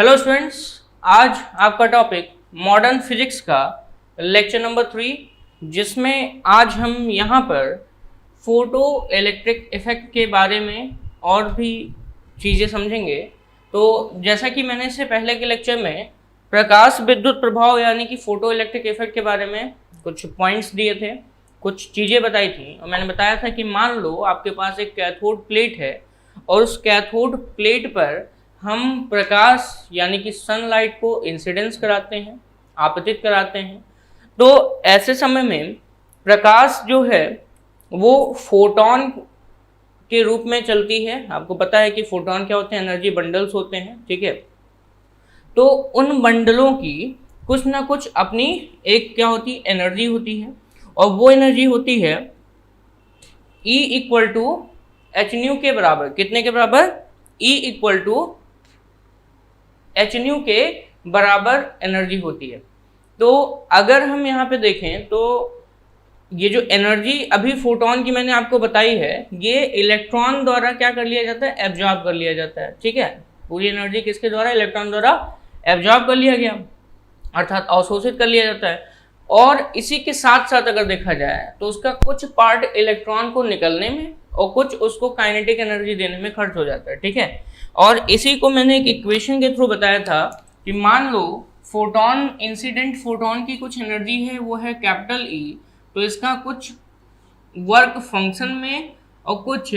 Hello students, आज आपका topic modern physics का लेक्चर नंबर 3, जिसमें आज हम यहाँ पर फोटो इलेक्ट्रिक इफेक्ट के बारे में और भी चीज़ें समझेंगे। तो जैसा कि मैंने इससे पहले के लेक्चर में प्रकाश विद्युत प्रभाव यानी कि फोटो इलेक्ट्रिक इफेक्ट के बारे में कुछ पॉइंट्स दिए थे, कुछ चीज़ें बताई थी, और मैंने बताया था कि मान लो आपके पास एक कैथोड प्लेट है और उस कैथोड प्लेट पर हम प्रकाश यानी कि सनलाइट को इंसिडेंस कराते हैं, आपतित कराते हैं। तो ऐसे समय में प्रकाश जो है वो फोटोन के रूप में चलती है। आपको पता है कि फोटोन क्या होते हैं, एनर्जी बंडल्स होते हैं, ठीक है। तो उन बंडलों की कुछ ना कुछ अपनी एक क्या होती है, एनर्जी होती है, और वो एनर्जी होती है E equal to H nu के बराबर। कितने के बराबर? E equal to H nu के बराबर एनर्जी होती है। तो अगर हम यहाँ पे देखें तो ये जो एनर्जी अभी फोटोन की मैंने आपको बताई है, ये इलेक्ट्रॉन द्वारा क्या कर लिया जाता है, एब्जॉर्ब कर लिया जाता है, ठीक है। पूरी एनर्जी किसके द्वारा? इलेक्ट्रॉन द्वारा एब्जॉर्ब कर लिया गया, अर्थात अवशोषित कर लिया जाता है। और इसी के साथ साथ अगर देखा जाए तो उसका कुछ पार्ट इलेक्ट्रॉन को निकलने में और कुछ उसको काइनेटिक एनर्जी देने में खर्च हो जाता है, ठीक है। और इसी को मैंने एक इक्वेशन के थ्रू बताया था कि मान लो फोटोन, इंसिडेंट फोटोन की कुछ एनर्जी है, वो है कैपिटल ई, तो इसका कुछ वर्क फंक्शन में और कुछ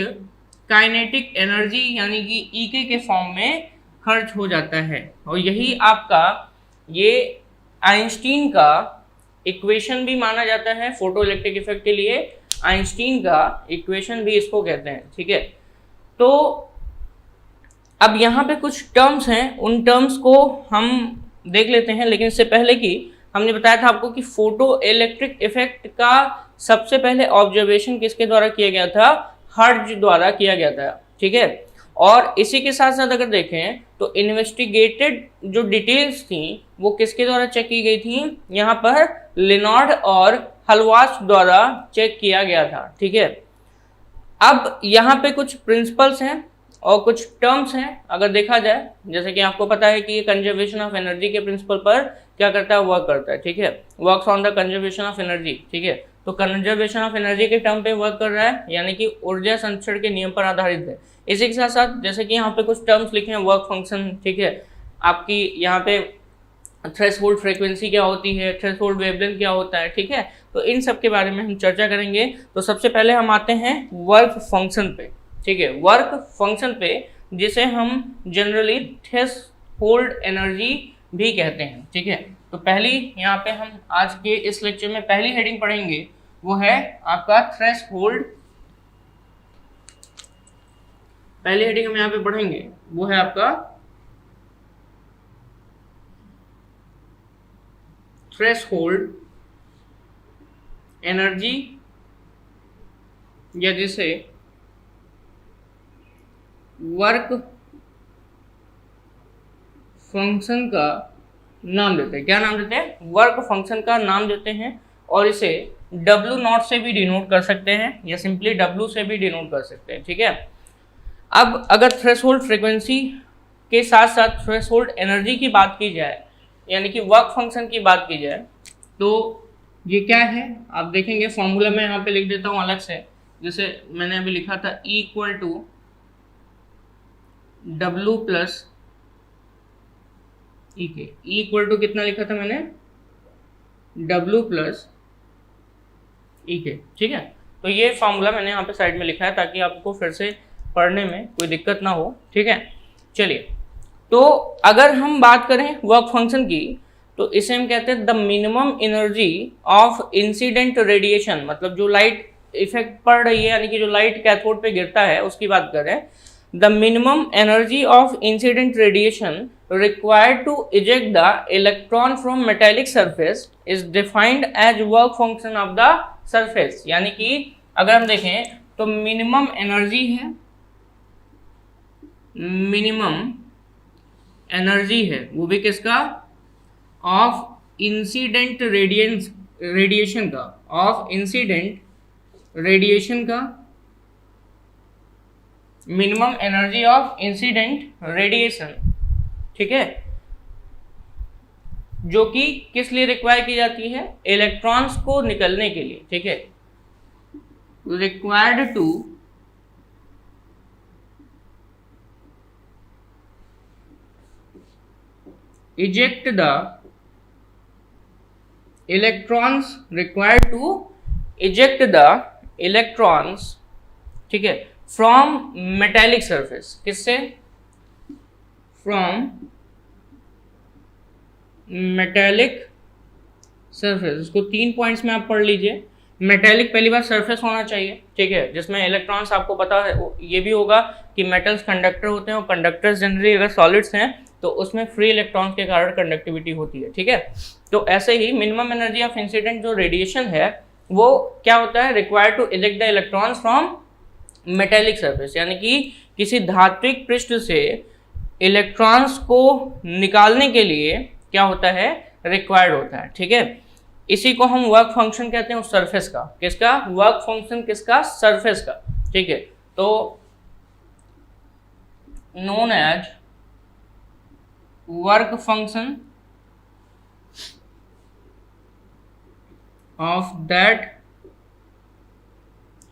काइनेटिक एनर्जी यानी कि ई के फॉर्म में खर्च हो जाता है। और यही आपका ये आइंस्टीन का इक्वेशन भी माना जाता है फोटो इलेक्ट्रिक इफेक्ट के लिए। आइंस्टीन का इक्वेशन भी इसको कहते हैं, ठीक है। तो अब यहाँ पे कुछ टर्म्स हैं, उन टर्म्स को हम देख लेते हैं। लेकिन इससे पहले कि हमने बताया था आपको कि फोटो इलेक्ट्रिक इफेक्ट का सबसे पहले ऑब्जर्वेशन किसके द्वारा किया गया था? हर्ट्ज द्वारा किया गया था, ठीक है। और इसी के साथ साथ अगर देखें तो इन्वेस्टिगेटेड जो डिटेल्स थी वो किसके द्वारा चेक की गई थी? यहाँ पर लिनार्ड और हलवास द्वारा चेक किया गया था, ठीक है। अब यहाँ पे कुछ प्रिंसिपल्स हैं और कुछ टर्म्स हैं अगर देखा जाए, जैसे कि आपको पता है कि ये कंजर्वेशन ऑफ एनर्जी के प्रिंसिपल पर क्या करता है, वर्क करता है, ठीक है। Works on the conservation of energy, ठीक है। तो कंजर्वेशन ऑफ एनर्जी के टर्म पे वर्क कर रहा है, यानी कि ऊर्जा संरक्षण के नियम पर आधारित है। इसी के साथ साथ जैसे कि यहाँ पे कुछ टर्म्स लिखे हैं, वर्क फंक्शन, ठीक है। आपकी यहाँ पे थ्रेशोल्ड फ्रीक्वेंसी क्या होती है, थ्रेशोल्ड वेवलेंथ क्या होता है, ठीक है। तो इन सब के बारे में हम चर्चा करेंगे। तो सबसे पहले हम आते हैं वर्क फंक्शन पे, ठीक है। वर्क फंक्शन पे जिसे हम जनरली थ्रेशोल्ड एनर्जी भी कहते हैं, ठीक है। तो पहली यहाँ पे हम आज के इस लेक्चर में पहली हेडिंग पढ़ेंगे, वो है आपका थ्रेशोल्ड। पहली हेडिंग हम यहाँ पे पढ़ेंगे वो है आपका थ्रेशोल्ड एनर्जी, या जिसे वर्क फंक्शन का नाम देते हैं। क्या नाम देते हैं? वर्क फंक्शन का नाम देते हैं। और इसे W0 से भी डिनोट कर सकते हैं या सिंपली W से भी डिनोट कर सकते हैं, ठीक है। अब अगर थ्रेशोल्ड फ्रीक्वेंसी के साथ साथ थ्रेशोल्ड एनर्जी की बात की जाए, यानी कि वर्क फंक्शन की बात की जाए, तो ये क्या है आप देखेंगे। फॉर्मूला मैं यहाँ पे लिख देता हूँ अलग से, जैसे मैंने अभी लिखा था E equal to W plus E K. E equal to कितना लिखा था मैंने? W प्लस ई के, ठीक है। तो ये फॉर्मूला मैंने यहाँ पे साइड में लिखा है ताकि आपको फिर से पढ़ने में कोई दिक्कत ना हो, ठीक है। चलिए, तो अगर हम बात करें वर्क फंक्शन की, तो इसे हम कहते हैं the minimum energy of incident radiation. मतलब जो लाइट इफेक्ट पड़ रही है, यानी कि जो लाइट कैथोड पे गिरता है उसकी बात करें। The minimum energy of incident radiation required to eject the electron from metallic surface is defined as work function of the surface। यानी कि अगर हम देखें तो मिनिमम एनर्जी है, मिनिमम एनर्जी है वो भी किसका? ऑफ इंसिडेंट रेडिएशन का, ऑफ इंसिडेंट रेडिएशन का, minimum energy of incident radiation, ठीक है। जो कि किस लिए रिक्वायर की जाती है, इलेक्ट्रॉन्स को निकलने के लिए, ठीक है, required to eject the electrons, required to eject the electrons, ठीक है, फ्रॉम मेटेलिक सरफेस, किससे, फ्रॉम मेटेलिक सरफेस। इसको 3 पॉइंट्स में आप पढ़ लीजिए। मेटेलिक पहली बार सरफेस होना चाहिए, ठीक है, जिसमें इलेक्ट्रॉन्स, आपको पता है ये भी होगा कि मेटल्स कंडक्टर होते हैं और कंडक्टर्स जनरली अगर सॉलिड्स हैं तो उसमें फ्री इलेक्ट्रॉन्स के कारण कंडक्टिविटी होती है, ठीक है। तो ऐसे ही मिनिमम एनर्जी ऑफ इंसिडेंट जो रेडिएशन है वो क्या होता है, required to eject the electrons from metallic surface, यानी कि किसी धात्विक पृष्ठ से इलेक्ट्रॉन्स को निकालने के लिए क्या होता है, रिक्वायर्ड होता है, ठीक है। इसी को हम वर्क फंक्शन कहते हैं उस सरफेस का, किसका, वर्क फंक्शन किसका, सरफेस का, ठीक है। तो known as work function of that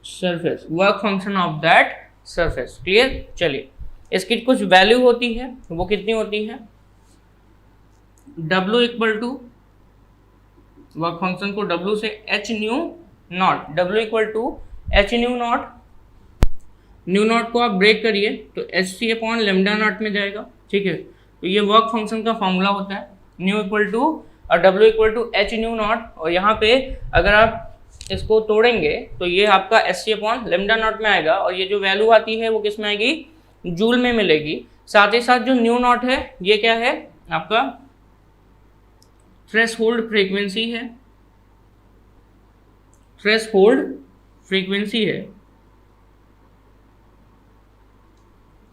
surface, work function of that surface, clear. चलिए, इसकी कुछ वैल्यू होती है, वो कितनी होती है, W equal to, work function को W से h nu naught, W equal to h nu naught, nu naught को आप ब्रेक करिए तो hc अपॉन लेमडा नॉट में जाएगा, ठीक है। तो ये वर्क फंक्शन का फॉर्मूला होता है, न्यू इक्वल टू और W equal to h nu naught, और यहाँ पे अगर आप इसको तोड़ेंगे तो ये आपका hc अपॉन लेमडा नॉट में आएगा, और ये जो वैल्यू आती है वो किस में आएगी, जूल में मिलेगी। साथ ही साथ जो न्यू नॉट है ये क्या है, आपका थ्रेशोल्ड फ्रीक्वेंसी है, थ्रेशोल्ड फ्रीक्वेंसी है,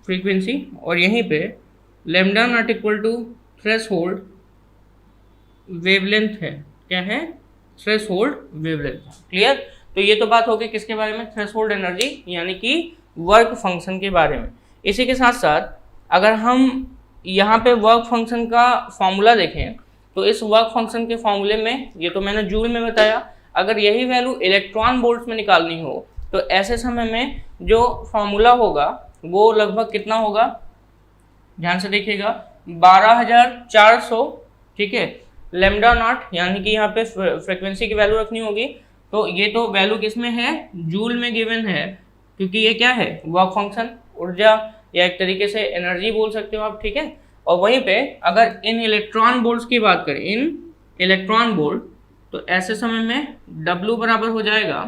फ्रीक्वेंसी, और यहीं पे lambda naught equal to threshold wavelength है, क्या है, थ्रेशोल्ड वेवलेंथ, क्लियर। तो ये तो बात होगी किसके बारे में, थ्रेशोल्ड एनर्जी यानी कि वर्क फंक्शन के बारे में। इसी के साथ साथ अगर हम यहाँ पे वर्क फंक्शन का फॉर्मूला देखें तो इस वर्क फंक्शन के फॉर्मूले में, ये तो मैंने जूल में बताया, अगर यही वैल्यू इलेक्ट्रॉन वोल्ट्स में निकालनी हो तो ऐसे समय में जो फॉर्मूला होगा वो लगभग कितना होगा, ध्यान से देखिएगा, 12,400, ठीक है, लेमडा नॉट, यानी कि यहाँ पे फ्रीक्वेंसी की वैल्यू रखनी होगी। तो ये तो वैल्यू किस में है, जूल में गिवन है, क्योंकि ये क्या है, वर्क फंक्शन, ऊर्जा, या एक तरीके से एनर्जी बोल सकते हो आप, ठीक है। और वहीं पे अगर इन इलेक्ट्रॉन बोल्ट्स की बात करें, इन इलेक्ट्रॉन बोल्ट, तो ऐसे समय में W बराबर हो जाएगा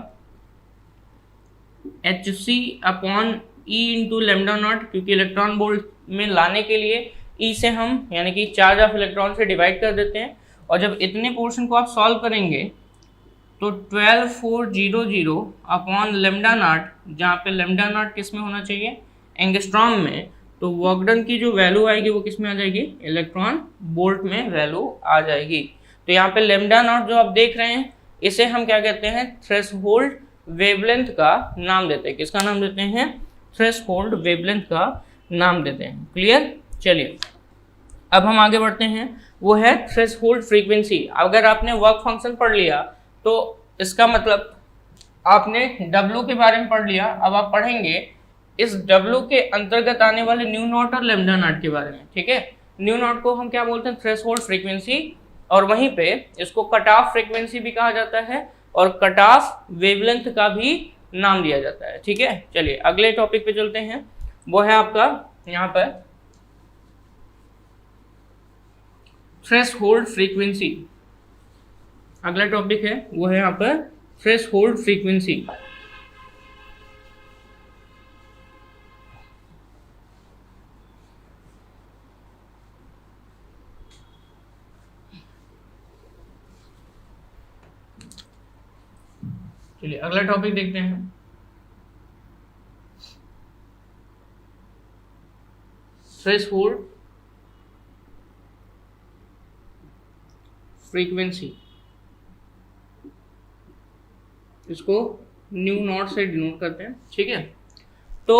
hc upon E into lambda naught, क्योंकि इलेक्ट्रॉन बोल्ट में लाने के लिए E से हम यानी कि चार्ज ऑफ इलेक्ट्रॉन से डिवाइड कर देते हैं, और जब इतने पोर्शन को आप सॉल्व करेंगे तो 12400 अपॉन लेमडा नॉट, जहाँ पे लेमडा नॉट किस में होना चाहिए, एंगस्ट्रॉम में, तो वर्क डन की जो वैल्यू आएगी वो किस में आ जाएगी, इलेक्ट्रॉन वोल्ट में वैल्यू आ जाएगी। तो यहाँ पे लेमडा नॉट जो आप देख रहे हैं इसे हम क्या कहते हैं, थ्रेशोल्ड वेवलेंथ का नाम देते हैं, किसका नाम देते हैं, थ्रेशोल्ड वेवलेंथ का नाम देते हैं, क्लियर। चलिए अब हम आगे बढ़ते हैं, वो है थ्रेशोल्ड फ्रीक्वेंसी। अगर आपने वर्क फंक्शन पढ़ लिया तो इसका मतलब आपने W के बारे में पढ़ लिया, अब आप पढ़ेंगे इस W के अंतर्गत आने वाले न्यू नॉट और लेमडा नॉट के बारे में, ठीक है। न्यू नॉट को हम क्या बोलते हैं, थ्रेशोल्ड फ्रीक्वेंसी, और वहीं पे इसको कट ऑफ फ्रीक्वेंसी भी कहा जाता है और कट ऑफ वेवलेंथ का भी नाम दिया जाता है, ठीक है। चलिए अगले टॉपिक पे चलते हैं, वो है आपका यहाँ पर थ्रेशोल्ड फ्रीक्वेंसी। अगला टॉपिक है वो है यहाँ पर थ्रेशोल्ड फ्रीक्वेंसी। चलिए अगला टॉपिक देखते हैं, थ्रेशोल्ड फ्रीक्वेंसी। इसको न्यू नॉट से डिनोट करते हैं, ठीक है। तो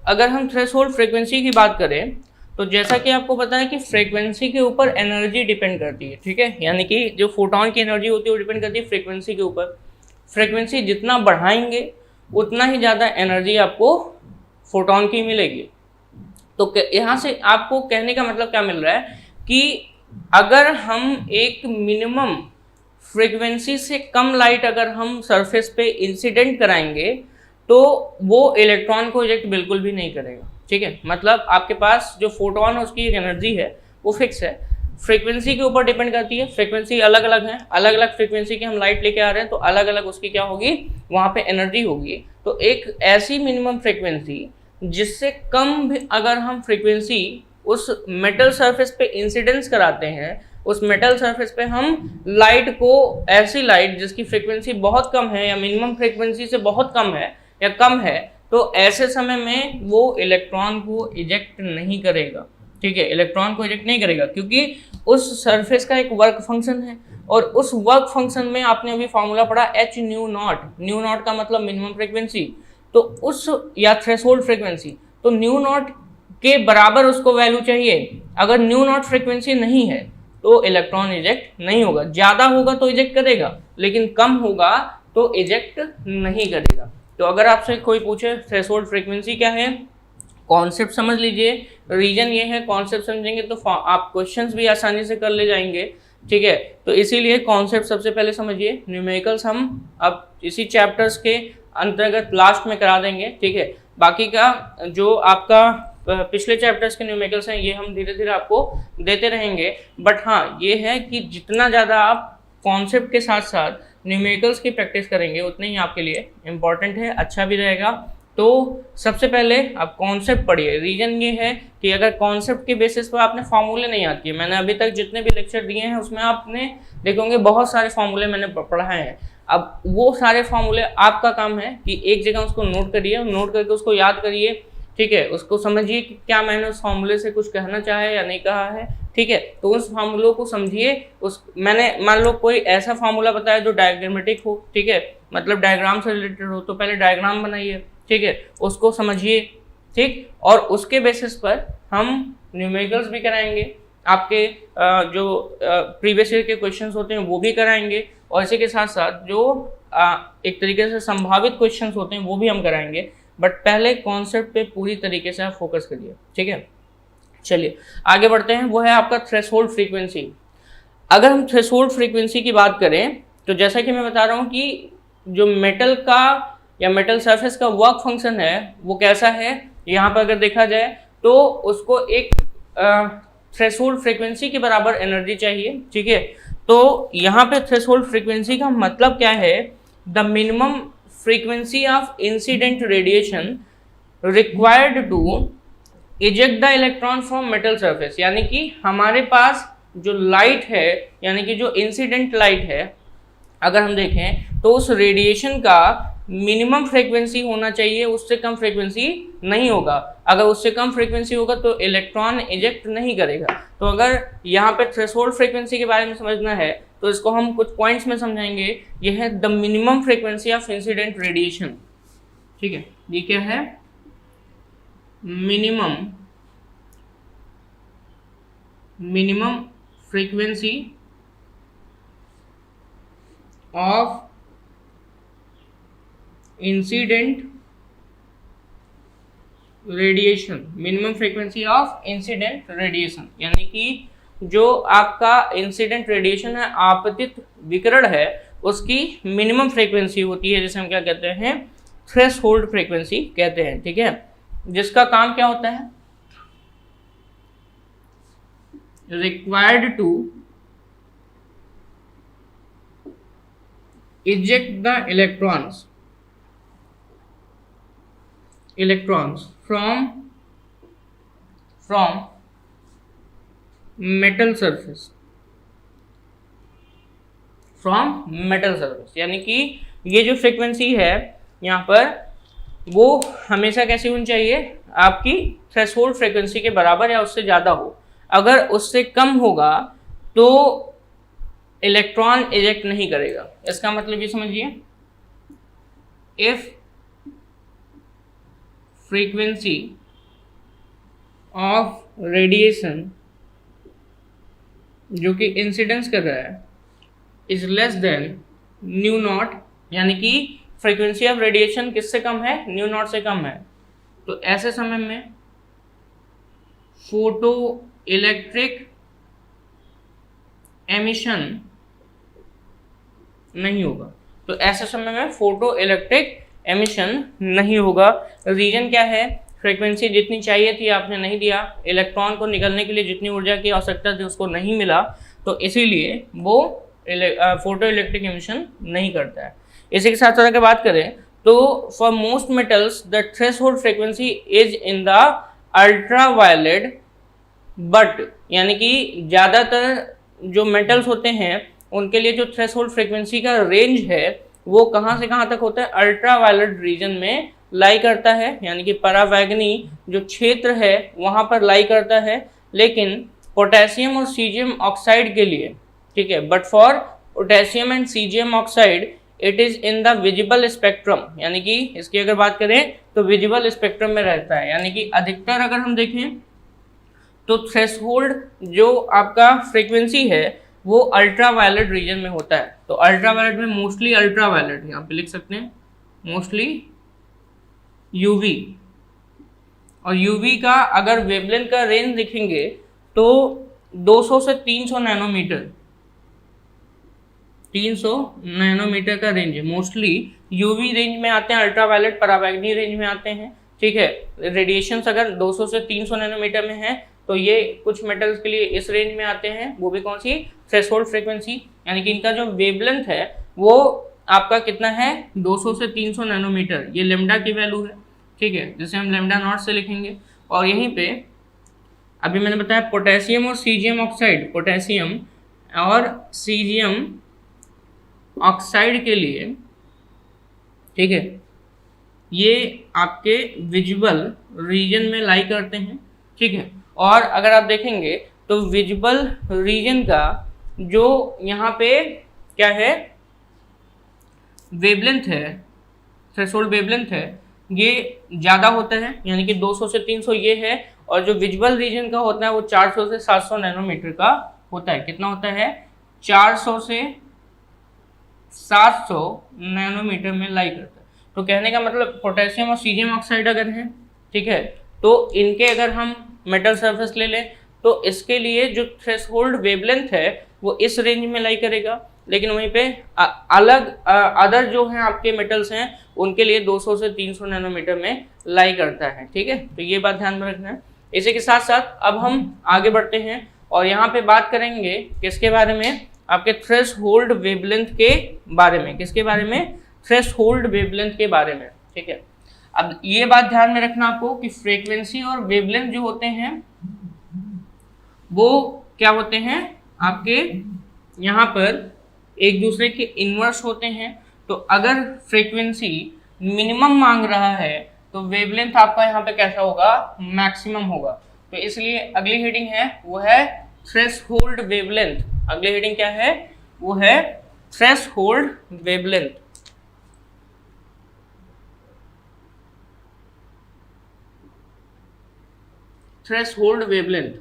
अगर हम थ्रेशोल्ड फ्रीक्वेंसी की बात करें तो जैसा कि आपको पता है कि फ्रीक्वेंसी के ऊपर एनर्जी डिपेंड करती है, ठीक है, यानी कि जो फोटोन की एनर्जी होती है वो डिपेंड करती है फ्रीक्वेंसी के ऊपर। फ्रीक्वेंसी जितना बढ़ाएंगे उतना ही ज़्यादा एनर्जी आपको फोटोन की मिलेगी। तो यहाँ से आपको कहने का मतलब क्या मिल रहा है कि अगर हम एक मिनिमम फ्रीक्वेंसी से कम लाइट अगर हम सरफेस पे इंसिडेंट कराएंगे तो वो इलेक्ट्रॉन को इजेक्ट बिल्कुल भी नहीं करेगा, ठीक है। मतलब आपके पास जो फोटोन है उसकी एक एनर्जी है वो फिक्स है, फ्रीक्वेंसी के ऊपर डिपेंड करती है। फ्रीक्वेंसी अलग अलग है, अलग अलग फ्रीक्वेंसी की हम लाइट लेके आ रहे हैं तो अलग अलग उसकी क्या होगी, वहाँ पे एनर्जी होगी। तो एक ऐसी मिनिमम फ्रीक्वेंसी जिससे कम भी अगर हम फ्रीक्वेंसी उस मेटल सरफेस पे इंसिडेंस कराते हैं, उस मेटल सरफेस पे हम लाइट को, ऐसी लाइट जिसकी फ्रीक्वेंसी बहुत कम है या मिनिमम फ्रीक्वेंसी से बहुत कम है या कम है, तो ऐसे समय में वो इलेक्ट्रॉन को इजेक्ट नहीं करेगा, ठीक है, इलेक्ट्रॉन को इजेक्ट नहीं करेगा क्योंकि उस सरफेस का एक वर्क फंक्शन है। और उस वर्क फंक्शन में आपने अभी फॉर्मूला पढ़ा H new naught, nu not का मतलब मिनिमम फ्रीक्वेंसी, तो उस या थ्रेशोल्ड फ्रीक्वेंसी, तो न्यू नॉट के बराबर उसको वैल्यू चाहिए। अगर न्यू नॉट फ्रीक्वेंसी नहीं है तो इलेक्ट्रॉन इजेक्ट नहीं होगा, ज़्यादा होगा तो इजेक्ट करेगा लेकिन कम होगा तो इजेक्ट नहीं करेगा। तो अगर आपसे कोई पूछे थ्रेशोल्ड फ्रीक्वेंसी क्या है, कॉन्सेप्ट समझ लीजिए, रीजन ये है, कॉन्सेप्ट समझेंगे तो आप क्वेश्चंस भी आसानी से कर ले जाएंगे, ठीक है। तो इसीलिए कॉन्सेप्ट सबसे पहले समझिए। न्यूमेरिकल्स हम अब इसी चैप्टर्स के अंतर्गत लास्ट में करा देंगे, ठीक है। बाकी का जो आपका पिछले चैप्टर्स के न्यूमेरिकल्स हैं ये हम धीरे धीरे आपको देते रहेंगे। बट हाँ, ये है कि जितना ज़्यादा आप कॉन्सेप्ट के साथ साथ न्यूमेरिकल्स की प्रैक्टिस करेंगे उतने ही आपके लिए इम्पॉर्टेंट है, अच्छा भी रहेगा। तो सबसे पहले आप कॉन्सेप्ट पढ़िए। रीजन ये है कि अगर कॉन्सेप्ट के बेसिस पर आपने फार्मूले नहीं याद किए, मैंने अभी तक जितने भी लेक्चर दिए हैं उसमें आपने देखोगे बहुत सारे फार्मूले मैंने पढ़ाए हैं। अब वो सारे फार्मूले आपका काम है कि एक जगह उसको नोट करिए, नोट करके उसको याद करिए, ठीक है, उसको समझिए कि क्या मैंने उस फार्मूले से कुछ कहना चाहा है या नहीं कहा है, ठीक है। तो उस फार्मूलों को समझिए। उस मैंने मान लो कोई ऐसा फार्मूला बताया जो डायग्रामेटिक हो, ठीक है, मतलब डायग्राम से रिलेटेड हो, तो पहले डायग्राम बनाइए, ठीक है, उसको समझिए, ठीक, और उसके बेसिस पर हम न्यूमेरिकल्स भी कराएंगे, आपके जो प्रीवियस ईयर के क्वेश्चंस होते हैं वो भी कराएंगे, और इसी के साथ साथ जो एक तरीके से संभावित क्वेश्चंस होते हैं वो भी हम कराएंगे। बट पहले कॉन्सेप्ट पे पूरी तरीके से आप फोकस करिए, ठीक है। चलिए आगे बढ़ते हैं, वो है आपका थ्रेशोल्ड फ्रीक्वेंसी। अगर हम थ्रेशोल्ड फ्रीक्वेंसी की बात करें तो जैसा कि मैं बता रहा हूँ कि जो मेटल का या मेटल सरफेस का वर्क फंक्शन है वो कैसा है, यहाँ पर अगर देखा जाए तो उसको एक थ्रेशोल्ड फ्रीक्वेंसी के बराबर एनर्जी चाहिए, ठीक है। तो यहाँ पे थ्रेशोल्ड फ्रीक्वेंसी का मतलब क्या है, the minimum frequency of incident radiation required to eject the electron from metal surface, यानी कि हमारे पास जो लाइट है, यानी कि जो इंसिडेंट लाइट है, अगर हम देखें तो उस रेडिएशन का मिनिमम फ्रीक्वेंसी होना चाहिए, उससे कम फ्रीक्वेंसी नहीं होगा। अगर उससे कम फ्रीक्वेंसी होगा तो इलेक्ट्रॉन इजेक्ट नहीं करेगा। तो अगर यहाँ पे थ्रेशोल्ड फ्रीक्वेंसी के बारे में समझना है तो इसको हम कुछ पॉइंट्स में समझाएंगे। यह है the minimum frequency of incident radiation, ठीक है। ये क्या है, minimum frequency of incident radiation, minimum frequency of incident radiation, यानी कि जो आपका इंसिडेंट रेडिएशन है, आपतित विकिरण है, उसकी मिनिमम फ्रीक्वेंसी होती है, जिसे हम क्या कहते हैं, थ्रेशोल्ड फ्रीक्वेंसी कहते हैं, ठीक है। जिसका काम क्या होता है, required to eject the electrons from metal surface, यानी कि ये जो फ्रीक्वेंसी है यहाँ पर वो हमेशा कैसी होनी चाहिए, आपकी थ्रेशोल्ड फ्रीक्वेंसी के बराबर या उससे ज़्यादा हो। अगर उससे कम होगा तो इलेक्ट्रॉन इजेक्ट नहीं करेगा। इसका मतलब ये समझिए, इफ फ्रीक्वेंसी ऑफ रेडिएशन जो कि इंसिडेंस कर रहा है is less than new not, यानी कि फ्रीक्वेंसी ऑफ रेडिएशन किससे कम है, न्यू नॉट से कम है, तो ऐसे समय में फोटो इलेक्ट्रिक एमिशन नहीं होगा। तो ऐसे समय में फोटो इलेक्ट्रिक एमिशन नहीं होगा। रीजन क्या है, फ्रीक्वेंसी जितनी चाहिए थी आपने नहीं दिया, इलेक्ट्रॉन को निकलने के लिए जितनी ऊर्जा की आवश्यकता थी उसको नहीं मिला, तो इसीलिए वो फोटो इलेक्ट्रिक एमिशन नहीं करता है। इसी के साथ साथ अगर बात करें तो for most metals the threshold frequency is in the ultraviolet, but यानी कि ज़्यादातर जो मेटल्स होते हैं उनके लिए जो थ्रेशोल्ड फ्रीक्वेंसी का रेंज है वो कहाँ से कहाँ तक होता है, अल्ट्रावायलेट रीजन में लाई करता है, यानी कि परावैंगनी जो क्षेत्र है वहाँ पर लाई करता है। लेकिन पोटेशियम और सीजियम ऑक्साइड के लिए, ठीक है, but for potassium and caesium oxide it is in the visible spectrum, यानी कि इसकी अगर बात करें तो विजिबल स्पेक्ट्रम में रहता है, यानी कि अधिकतर अगर हम देखें तो थ्रेशोल्ड जो आपका फ्रीक्वेंसी है वो अल्ट्रावायलेट रीजन में होता है। तो अल्ट्रावायलेट में मोस्टली अल्ट्रावायलेट यहाँ पे लिख सकते हैं मोस्टली यूवी, और यूवी का अगर वेवलेंथ का रेंज देखेंगे तो 200 से 300 नैनोमीटर, 300 नैनोमीटर का रेंज है। मोस्टली यूवी रेंज में आते हैं, अल्ट्रावायलेट परावैंगनी रेंज में आते हैं, ठीक है। रेडिएशंस अगर 200 से 300 नैनोमीटर में है तो ये कुछ मेटल्स के लिए इस रेंज में आते हैं, वो भी कौन सी, थ्रेशोल्ड फ्रीक्वेंसी, यानी कि इनका जो वेवलेंथ है वो आपका कितना है 200 से 300 नैनोमीटर, ये लेमडा की वैल्यू है, ठीक है, जिसे हम लेमडा नॉट से लिखेंगे। और यहीं पे अभी मैंने बताया पोटेशियम और सीजियम ऑक्साइड, पोटेशियम और सीजियम ऑक्साइड के लिए, ठीक है, ये आपके विजिबल रीजन में लाई करते हैं, ठीक है। और अगर आप देखेंगे तो विजिबल रीजन का जो यहाँ पे क्या है वेवलेंथ है, थ्रेशोल्ड वेवलेंथ है, ये ज़्यादा होता है, यानी कि 200 से 300 ये है, और जो विजिबल रीजन का होता है वो 400 से 700 नैनोमीटर का होता है। कितना होता है, 400 से 700 नैनोमीटर में लाई करता है। तो कहने का मतलब पोटेशियम और सीजियम ऑक्साइड अगर है, ठीक है, तो इनके अगर हम मेटल सरफेस ले लें तो इसके लिए जो थ्रेशोल्ड वेवलेंथ है वो इस रेंज में लाई करेगा, लेकिन वहीं पे अलग अदर जो हैं आपके मेटल्स हैं उनके लिए 200 से 300 नैनोमीटर में लाई करता है, ठीक है। तो ये बात ध्यान में रखना है। इसी के साथ साथ अब हम आगे बढ़ते हैं और यहाँ पे बात करेंगे किसके बारे में, आपके थ्रेशोल्ड वेवलेंथ के बारे में। किसके बारे में, थ्रेशोल्ड वेवलेंथ के बारे में, ठीक है। अब ये बात ध्यान में रखना आपको कि फ्रीक्वेंसी और वेवलेंथ जो होते हैं वो क्या होते हैं, आपके यहाँ पर एक दूसरे के इनवर्स होते हैं। तो अगर फ्रीक्वेंसी मिनिमम मांग रहा है तो वेवलेंथ आपका यहाँ पे कैसा होगा, मैक्सिमम होगा। तो इसलिए अगली हेडिंग है वो है थ्रेशोल्ड वेवलेंथ। अगली हेडिंग क्या है, वो है थ्रेशोल्ड वेवलेंथ। थ्रेशोल्ड वेवलेंथ,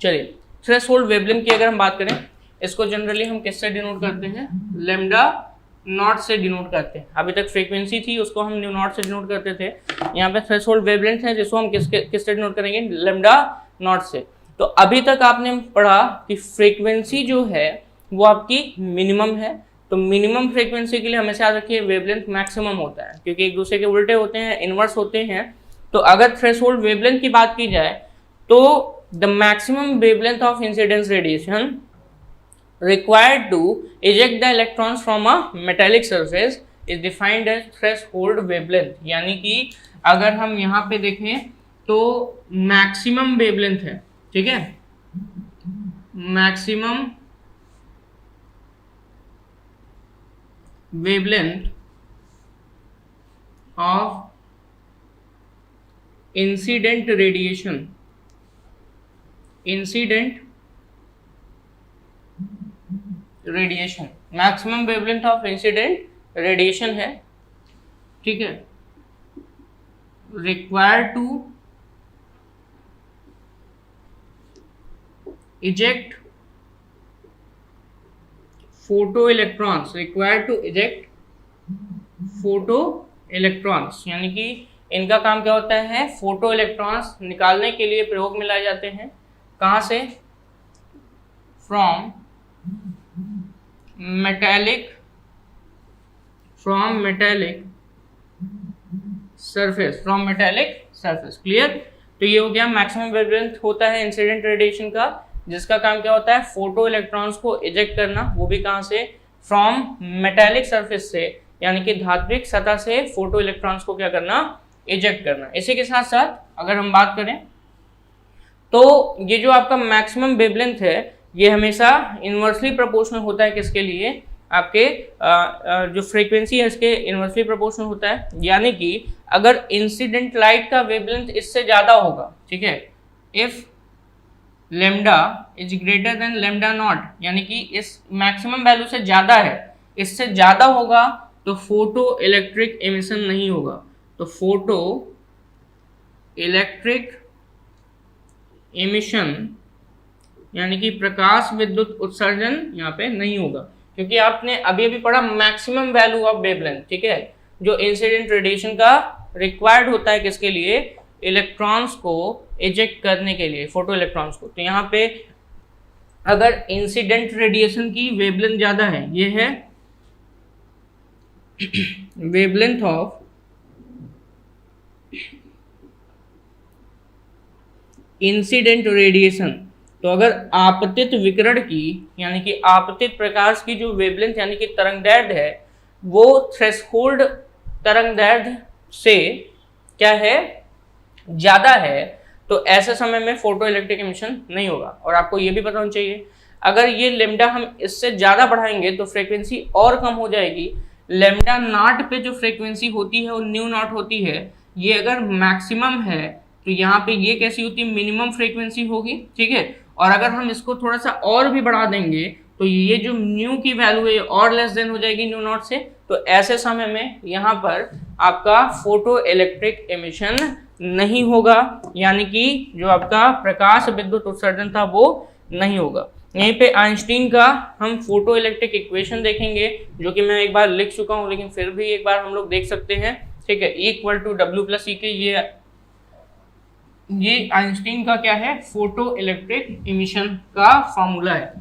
चलिए थ्रेशोल्ड वेवलेंथ की अगर हम बात करें, इसको जनरली हम किससे डिनोट करते हैं, लेमडा नॉट से डिनोट करते हैं। अभी तक फ्रीक्वेंसी थी उसको हम न्यू नॉट से डिनोट करते थे, यहाँ पे थ्रेशोल्ड वेवलेंथ है जिसको हम किससे डिनोट करेंगे, लेमडा नॉट से। तो अभी तक आपने पढ़ा कि फ्रीक्वेंसी जो है वो आपकी मिनिमम है, तो मिनिमम फ्रीक्वेंसी के लिए हमेशा याद रखिए वेवलेंथ मैक्सिमम होता है, क्योंकि एक दूसरे के उल्टे होते हैं, इनवर्स होते हैं। तो अगर थ्रेशोल्ड वेवलेंथ की बात की जाए तो the maximum wavelength of incidence radiation required to eject the electrons from a metallic surface is defined as threshold wavelength। यानी कि अगर हम यहाँ पे देखें तो मैक्सिमम वेवलेंथ है, ठीक है, maximum wavelength of incident radiation, incident radiation, maximum wavelength of incident radiation है, ठीक है, required to eject photo electrons, required to eject photo electrons, यानी कि इनका काम क्या होता है, फोटो इलेक्ट्रॉन्स निकालने के लिए प्रयोग में लाए जाते हैं। कहाँ से, from metallic surface, from metallic surface. Clear. तो ये हो गया मैक्सिमम वेवलेंथ होता है इंसिडेंट रेडिएशन का, जिसका काम क्या होता है, फोटो इलेक्ट्रॉन्स को इजेक्ट करना, वो भी कहाँ से, फ्रॉम मेटेलिक सरफेस से, यानी कि धात्विक सतह से फोटो इलेक्ट्रॉन्स को क्या करना, इजेक्ट करना। इसी के साथ साथ अगर हम बात करें तो ये जो आपका मैक्सिमम वेवलेंथ है ये हमेशा इन्वर्सली प्रोपोर्शनल होता है, किसके लिए, आपके जो फ्रीक्वेंसी है इसके इन्वर्सली प्रोपोर्शनल होता है। यानी कि अगर इंसिडेंट लाइट का वेवलेंथ इससे ज़्यादा होगा, ठीक है, if lambda is greater than lambda naught, यानी कि इस मैक्सिमम वैल्यू से ज़्यादा है, इससे ज़्यादा होगा तो फोटो इलेक्ट्रिक एमिशन नहीं होगा। तो फोटो इलेक्ट्रिक एमिशन यानी कि प्रकाश विद्युत उत्सर्जन यहाँ पे नहीं होगा, क्योंकि आपने अभी अभी पढ़ा मैक्सिमम वैल्यू ऑफ वेवलेंथ, ठीक है, जो इंसिडेंट रेडिएशन का रिक्वायर्ड होता है किसके लिए, इलेक्ट्रॉन्स को इजेक्ट करने के लिए, फोटो इलेक्ट्रॉन्स को। तो यहाँ पे अगर इंसिडेंट रेडिएशन की वेवलेंथ ज़्यादा है, ये है वेवलेंथ ऑफ इंसिडेंट रेडिएशन, तो अगर आपतित विकिरण की यानी कि आपतित प्रकाश की जो वेवलेंथ यानी कि तरंगदैर्घ्य है वो थ्रेशोल्ड तरंगदैर्घ्य से क्या है, ज़्यादा है, तो ऐसे समय में फोटो इलेक्ट्रिक एमिशन नहीं होगा। और आपको ये भी पता होना चाहिए, अगर ये लेमडा हम इससे ज़्यादा बढ़ाएंगे तो फ्रीक्वेंसी और कम हो जाएगी। लेमडा नॉट पे जो फ्रीक्वेंसी होती है वो न्यू नॉट होती है, ये अगर मैक्सिमम है तो यहाँ पे ये कैसी होती है, मिनिमम फ्रीक्वेंसी होगी, ठीक है। और अगर हम इसको थोड़ा सा और भी बढ़ा देंगे तो ये जो न्यू की वैल्यू है और लेस देन हो जाएगी न्यू नॉट से। तो ऐसे समय में यहाँ पर आपका फोटो इलेक्ट्रिक एमिशन नहीं होगा, यानी कि जो आपका प्रकाश विद्युत उत्सर्जन था वो नहीं होगा। यहीं पे आइंस्टीन का हम फोटो इलेक्ट्रिक इक्वेशन देखेंगे, जो कि मैं एक बार लिख चुका हूँ लेकिन फिर भी एक बार हम लोग देख सकते हैं, ठीक है। Equal to W plus E के ये आइंस्टीन का क्या है, फोटो इलेक्ट्रिक इमिशन का फॉर्मूला है।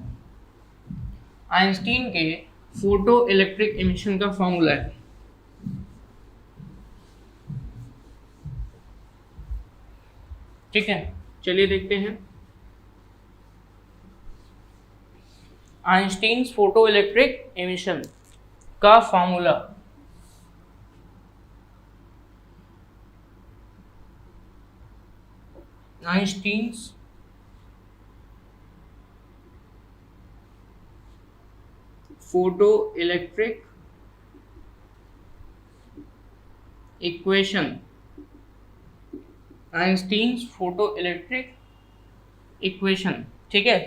आइंस्टीन के फोटो इलेक्ट्रिक इमिशन का फॉर्मूला है। ठीक है, चलिए देखते हैं आइंस्टीन फोटो इलेक्ट्रिक एमिशन का formula. Einstein photo electric equation, Einstein photo electric equation, ठीक है।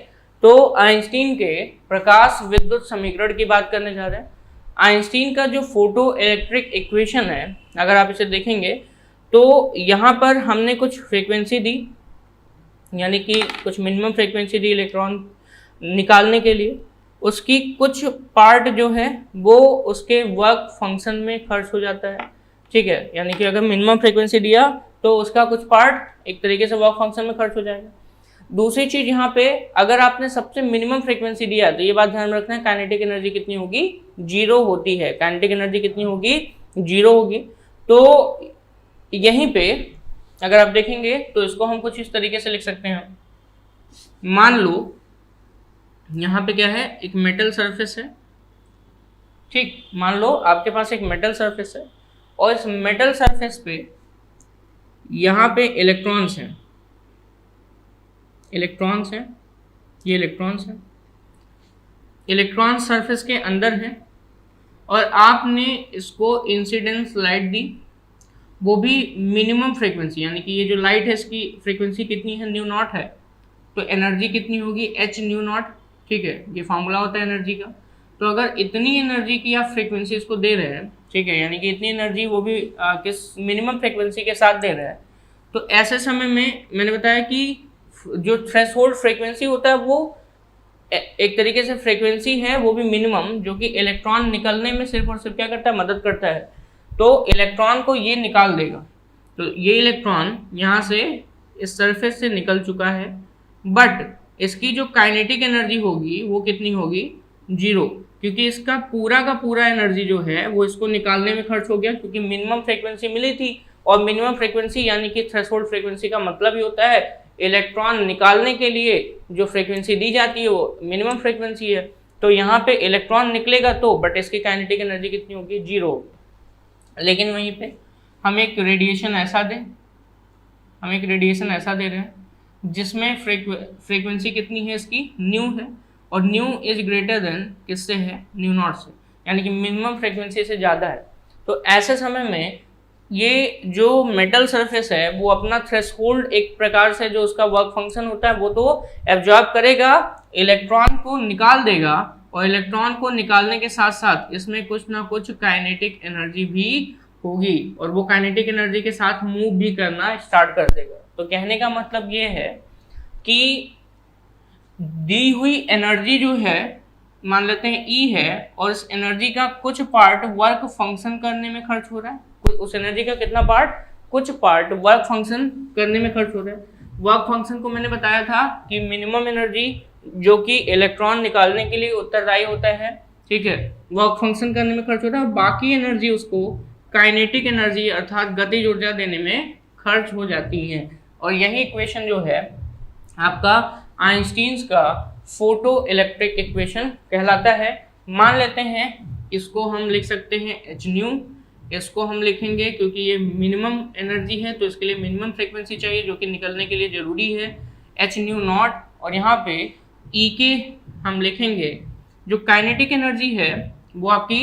तो आइंस्टीन के प्रकाश विद्युत समीकरण की बात करने जा रहे हैं। आइंस्टीन का जो फोटो इलेक्ट्रिक इक्वेशन है, अगर आप इसे देखेंगे तो यहाँ पर हमने कुछ फ्रीक्वेंसी दी, यानी कि कुछ मिनिमम फ्रीक्वेंसी दी इलेक्ट्रॉन निकालने के लिए, उसकी कुछ पार्ट जो है वो उसके वर्क फंक्शन में खर्च हो जाता है, ठीक है। यानी कि अगर मिनिमम फ्रीक्वेंसी दिया तो उसका कुछ पार्ट एक तरीके से वर्क फंक्शन में खर्च हो जाएगा। दूसरी चीज यहाँ पे अगर आपने सबसे मिनिमम फ्रीक्वेंसी दिया तो ये बात ध्यान में रखना है, काइनेटिक एनर्जी कितनी होगी, 0 होती है। काइनेटिक एनर्जी कितनी होगी, 0 होगी। तो यहीं पे अगर आप देखेंगे तो इसको हम कुछ इस तरीके से लिख सकते हैं। मान लो यहाँ पे क्या है, एक मेटल सरफेस है, ठीक। मान लो आपके पास एक मेटल सरफेस है और इस मेटल सरफेस पे यहाँ पे इलेक्ट्रॉन्स हैं, इलेक्ट्रॉन्स हैं, ये इलेक्ट्रॉन्स हैं, इलेक्ट्रॉन सरफेस के अंदर हैं और आपने इसको इंसिडेंस लाइट दी, वो भी मिनिमम फ्रीक्वेंसी, यानी कि ये जो लाइट है इसकी फ्रीक्वेंसी कितनी है, न्यू नॉट है, तो एनर्जी कितनी होगी, एच न्यू नॉट, ठीक है। ये फॉर्मूला होता है एनर्जी का। तो अगर इतनी एनर्जी की आप फ्रीक्वेंसी इसको दे रहे हैं, ठीक है, यानी कि इतनी एनर्जी वो भी किस मिनिमम फ्रीक्वेंसी के साथ दे रहे हैं, तो ऐसे समय में मैंने बताया कि जो थ्रेशोल्ड फ्रीक्वेंसी होता है वो एक तरीके से फ्रीक्वेंसी है, वो भी मिनिमम, जो कि इलेक्ट्रॉन निकलने में सिर्फ और सिर्फ क्या करता है, मदद करता है। तो इलेक्ट्रॉन को ये निकाल देगा, तो ये इलेक्ट्रॉन यहाँ से इस सरफेस से निकल चुका है, बट इसकी जो काइनेटिक एनर्जी होगी वो कितनी होगी, 0, क्योंकि इसका पूरा का पूरा एनर्जी जो है वो इसको निकालने में खर्च हो गया, क्योंकि मिनिमम फ्रीक्वेंसी मिली थी, और मिनिमम फ्रीक्वेंसी यानी कि थ्रेशोल्ड फ्रीक्वेंसी का मतलब ही होता है इलेक्ट्रॉन निकालने के लिए जो फ्रीक्वेंसी दी जाती है वो मिनिमम फ्रीक्वेंसी है। तो यहाँ पे इलेक्ट्रॉन निकलेगा तो, बट इसकी काइनेटिक एनर्जी कितनी होगी, 0 होगी। लेकिन वहीं पे हम एक रेडिएशन ऐसा दे रहे हैं जिसमें फ्रीक्वेंसी कितनी है इसकी, न्यू है, और न्यू इज ग्रेटर देन किससे है, न्यू नॉट से, यानी कि मिनिमम फ्रीक्वेंसी से ज़्यादा है। तो ऐसे समय में ये जो मेटल सरफेस है वो अपना थ्रेशोल्ड एक प्रकार से जो उसका वर्क फंक्शन होता है वो तो एब्जॉर्ब करेगा, इलेक्ट्रॉन को निकाल देगा, और इलेक्ट्रॉन को निकालने के साथ साथ इसमें कुछ ना कुछ काइनेटिक एनर्जी भी होगी, और वो काइनेटिक एनर्जी के साथ मूव भी करना स्टार्ट कर देगा। तो कहने का मतलब ये है कि दी हुई एनर्जी जो है, मान लेते हैं E है, और इस एनर्जी का कुछ पार्ट वर्क फंक्शन करने में खर्च हो रहा है, उस एनर्जी का कितना पार्ट, कुछ पार्ट वर्क फंक्शन करने में खर्च हो रहा है। वर्क फंक्शन को मैंने बताया था कि मिनिमम एनर्जी जो कि इलेक्ट्रॉन निकालने के लिए उत्तरदायी होता है, ठीक है, वर्क फंक्शन करने में खर्च होता है, और बाकी एनर्जी उसको काइनेटिक एनर्जी अर्थात गतिज ऊर्जा देने में खर्च हो जाती है। और यही इक्वेशन जो है आपका आइंस्टीन्स का फोटो इलेक्ट्रिक इक्वेशन कहलाता है। मान लेते हैं इसको हम लिख सकते हैं एच न्यू, इसको हम लिखेंगे क्योंकि ये मिनिमम एनर्जी है तो इसके लिए मिनिमम फ्रीक्वेंसी चाहिए जो कि निकलने के लिए ज़रूरी है, एच न्यू नॉट, और यहाँ पे ई के हम लिखेंगे। जो काइनेटिक एनर्जी है वो आपकी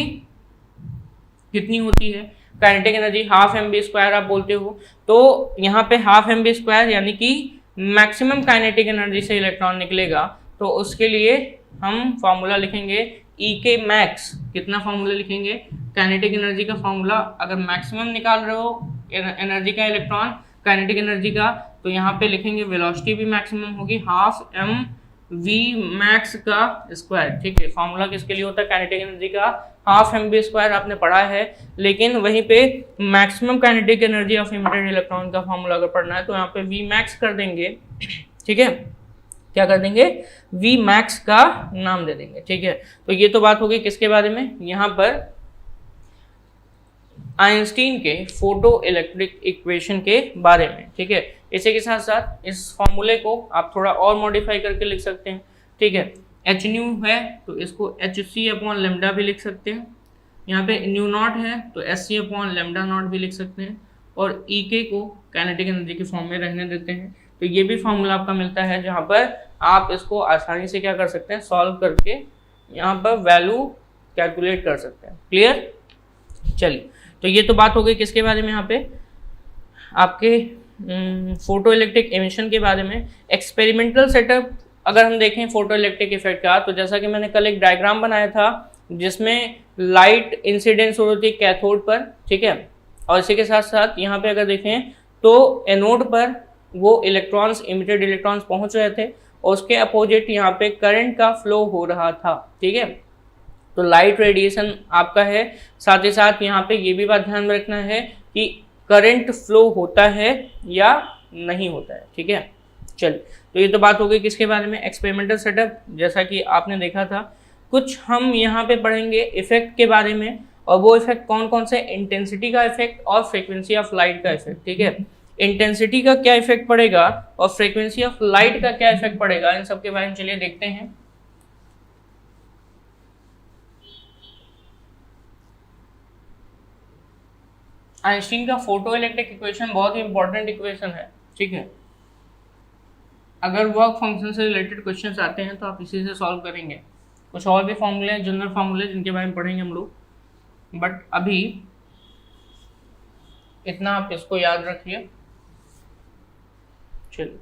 कितनी होती है, kinetic energy half M B square आप बोलते हो, तो यहाँ पे हाफ एम बी स्क्वायर यानी कि मैक्सिमम काइनेटिक एनर्जी से इलेक्ट्रॉन निकलेगा, तो उसके लिए हम फार्मूला लिखेंगे ई के मैक्स। कितना फार्मूला लिखेंगे, काइनेटिक एनर्जी का फार्मूला, अगर मैक्सिमम निकाल रहे हो एनर्जी का इलेक्ट्रॉन काइनेटिक एनर्जी का, तो यहाँ पे लिखेंगे वेलोसिटी भी मैक्सिमम होगी हाफ एम वी मैक्स का स्क्वायर, ठीक है। फार्मूला किसके लिए होता है, काइनेटिक एनर्जी का हाफ एम बी स्क्वायर आपने पढ़ा है, लेकिन वहीं पे maximum kinetic energy of emitted electron का फार्मूला अगर पढ़ना है तो यहाँ पे वी मैक्स कर देंगे, ठीक है, क्या कर देंगे, वी मैक्स का नाम दे देंगे, ठीक है। तो ये तो बात होगी किसके बारे में, यहाँ पर आइंस्टीन के फोटो इलेक्ट्रिक इक्वेशन के बारे में, ठीक है। इसी के साथ साथ इस फॉर्मूले को आप थोड़ा और मॉडिफाई करके लिख सकते हैं, ठीक है। एच न्यू है तो इसको एच सी अपॉन लेमडा भी लिख सकते हैं, यहाँ पे न्यू नॉट है तो S C upon lambda naught भी लिख सकते हैं, और ई के को काइनेटिक एनर्जी के फॉर्म में रहने देते हैं। तो ये भी फॉर्मूला आपका मिलता है जहाँ पर आप इसको आसानी से क्या कर सकते हैं, सॉल्व करके यहाँ पर वैल्यू कैलकुलेट कर सकते हैं। क्लियर, चलिए, तो ये तो बात हो गई किसके बारे में, यहाँ पे आपके फोटो इलेक्ट्रिक एमिशन के बारे में। एक्सपेरिमेंटल सेटअप अगर हम देखें फोटो इलेक्ट्रिक इफेक्ट का, तो जैसा कि मैंने कल एक डायग्राम बनाया था जिसमें लाइट इंसिडेंस हो रही थी कैथोड पर, ठीक है, और इसी के साथ साथ यहाँ पे अगर देखें तो एनोड पर वो इलेक्ट्रॉन्स, इमिटेड इलेक्ट्रॉन्स पहुंच रहे थे, और उसके अपोजिट यहाँ पे करंट का फ्लो हो रहा था, ठीक है। तो लाइट रेडिएशन आपका है, साथ ही साथ यहाँ पे ये भी बात ध्यान में रखना है कि करंट फ्लो होता है या नहीं होता है, ठीक है। चलिए, तो ये तो बात हो गई किसके बारे में, एक्सपेरिमेंटल सेटअप, जैसा कि आपने देखा था। कुछ हम यहाँ पे पढ़ेंगे इफेक्ट के बारे में, और वो इफेक्ट कौन कौन से, इंटेंसिटी का इफेक्ट और फ्रीक्वेंसी ऑफ लाइट का इफेक्ट, ठीक है। इंटेंसिटी का क्या इफेक्ट पड़ेगा और फ्रीक्वेंसी ऑफ लाइट का क्या इफेक्ट पड़ेगा, इन सब के बारे में चलिए देखते हैं। आइंस्टीन का फोटो इलेक्ट्रिक इक्वेशन बहुत ही इंपॉर्टेंट इक्वेशन है, ठीक है। अगर वर्क फंक्शन से रिलेटेड क्वेश्चंस आते हैं तो आप इसी से सॉल्व करेंगे। कुछ और भी फॉर्मूले हैं, जनरल फॉर्मूले, जिनके बारे में पढ़ेंगे हम लोग, बट अभी इतना आप इसको याद रखिए। चलिए,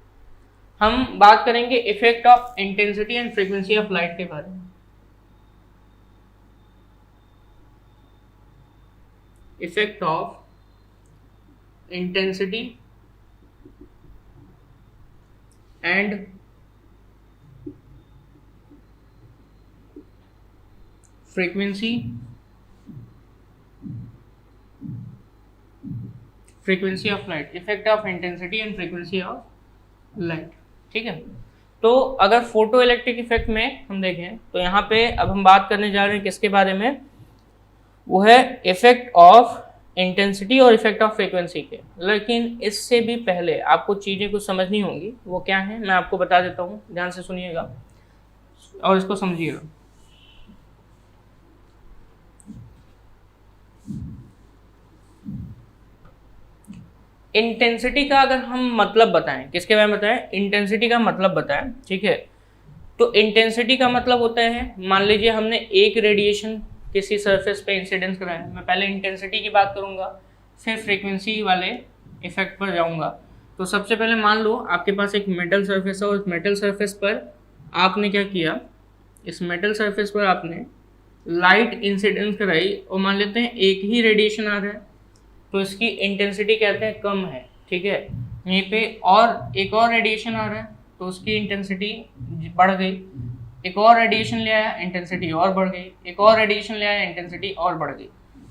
हम बात करेंगे effect of intensity and frequency of light के बारे में। Effect of intensity and frequency of light, effect of intensity and frequency of light. ठीक है, तो अगर फोटो इलेक्ट्रिक इफेक्ट में हम देखें तो यहाँ पे अब हम बात करने जा रहे हैं किसके बारे में, वो है इफेक्ट ऑफ इंटेंसिटी और इफेक्ट ऑफ फ्रीक्वेंसी के। लेकिन इससे भी पहले आपको चीज़ें कुछ समझनी होंगी, वो क्या है मैं आपको बता देता हूँ, ध्यान से सुनिएगा और इसको समझिएगा। इंटेंसिटी का अगर हम मतलब बताएं, किसके बारे में बताएं, इंटेंसिटी का मतलब बताएं। ठीक है, तो इंटेंसिटी का मतलब होता है, मान लीजिए हमने एक रेडिएशन किसी सरफेस पे इंसिडेंस कराया, मैं पहले इंटेंसिटी की बात करूंगा फिर फ्रीक्वेंसी वाले इफेक्ट पर जाऊंगा। तो सबसे पहले मान लो आपके पास एक मेटल सरफेस है और इस मेटल सरफेस पर आपने क्या किया, इस मेटल सरफेस पर आपने लाइट इंसिडेंस कराई और मान लेते हैं एक ही रेडिएशन आ रहा है, तो इसकी इंटेंसिटी कहते हैं कम है। ठीक है, यहीं पे और एक और रेडिएशन आ रहा है तो उसकी इंटेंसिटी बढ़ गई, एक और रेडिएशन ले आया इंटेंसिटी और बढ़ गई, एक और रेडिएशन ले आया इंटेंसिटी और बढ़ गई।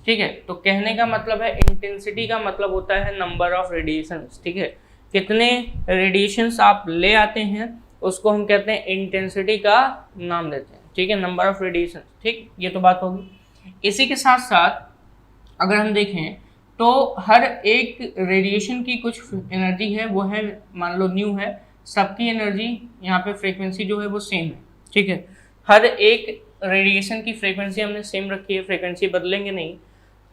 ठीक है, तो कहने का मतलब है इंटेंसिटी का मतलब होता है नंबर ऑफ रेडिएशंस। ठीक है, कितने रेडिएशंस आप ले आते हैं उसको हम कहते हैं इंटेंसिटी का नाम देते हैं। ठीक है, नंबर ऑफ रेडिएशन। ठीक, ये तो बात होगी। इसी के साथ साथ अगर हम देखें तो हर एक रेडिएशन की कुछ एनर्जी है, वो है मान लो न्यू है, सबकी एनर्जी यहाँ पे फ्रीक्वेंसी जो है वो सेम है। ठीक है, हर एक रेडिएशन की फ्रीक्वेंसी हमने सेम रखी है, फ्रीक्वेंसी बदलेंगे नहीं।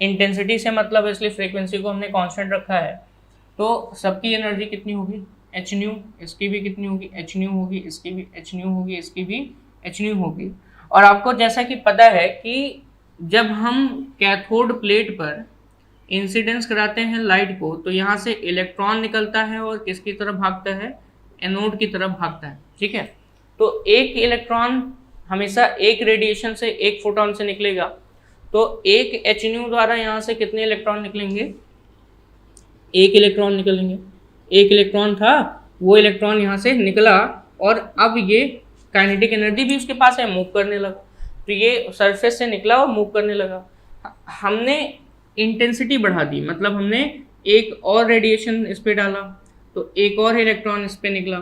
इंटेंसिटी से मतलब है, इसलिए फ्रीक्वेंसी को हमने कांस्टेंट रखा है। तो सबकी एनर्जी कितनी होगी, एच न्यू, इसकी भी कितनी होगी, एच न्यू होगी, इसकी भी एच न्यू होगी, इसकी भी एच न्यू होगी। और आपको जैसा कि पता है कि जब हम कैथोड प्लेट पर इंसिडेंस कराते हैं लाइट को, तो यहाँ से इलेक्ट्रॉन निकलता है और किसकी तरफ भागता है, एनोड की तरफ भागता है। ठीक है, तो एक इलेक्ट्रॉन हमेशा एक रेडिएशन से, एक फोटोन से निकलेगा, तो एक एच न्यू द्वारा यहाँ से कितने इलेक्ट्रॉन निकलेंगे, एक इलेक्ट्रॉन निकलेंगे। एक इलेक्ट्रॉन था, वो इलेक्ट्रॉन यहाँ से निकला और अब ये काइनेटिक एनर्जी भी उसके पास है, मूव करने लगा। तो ये सरफेस से निकला और मूव करने लगा। हमने इंटेंसिटी बढ़ा दी, मतलब हमने एक और रेडिएशन इस पे डाला तो एक और इलेक्ट्रॉन इस पे निकला,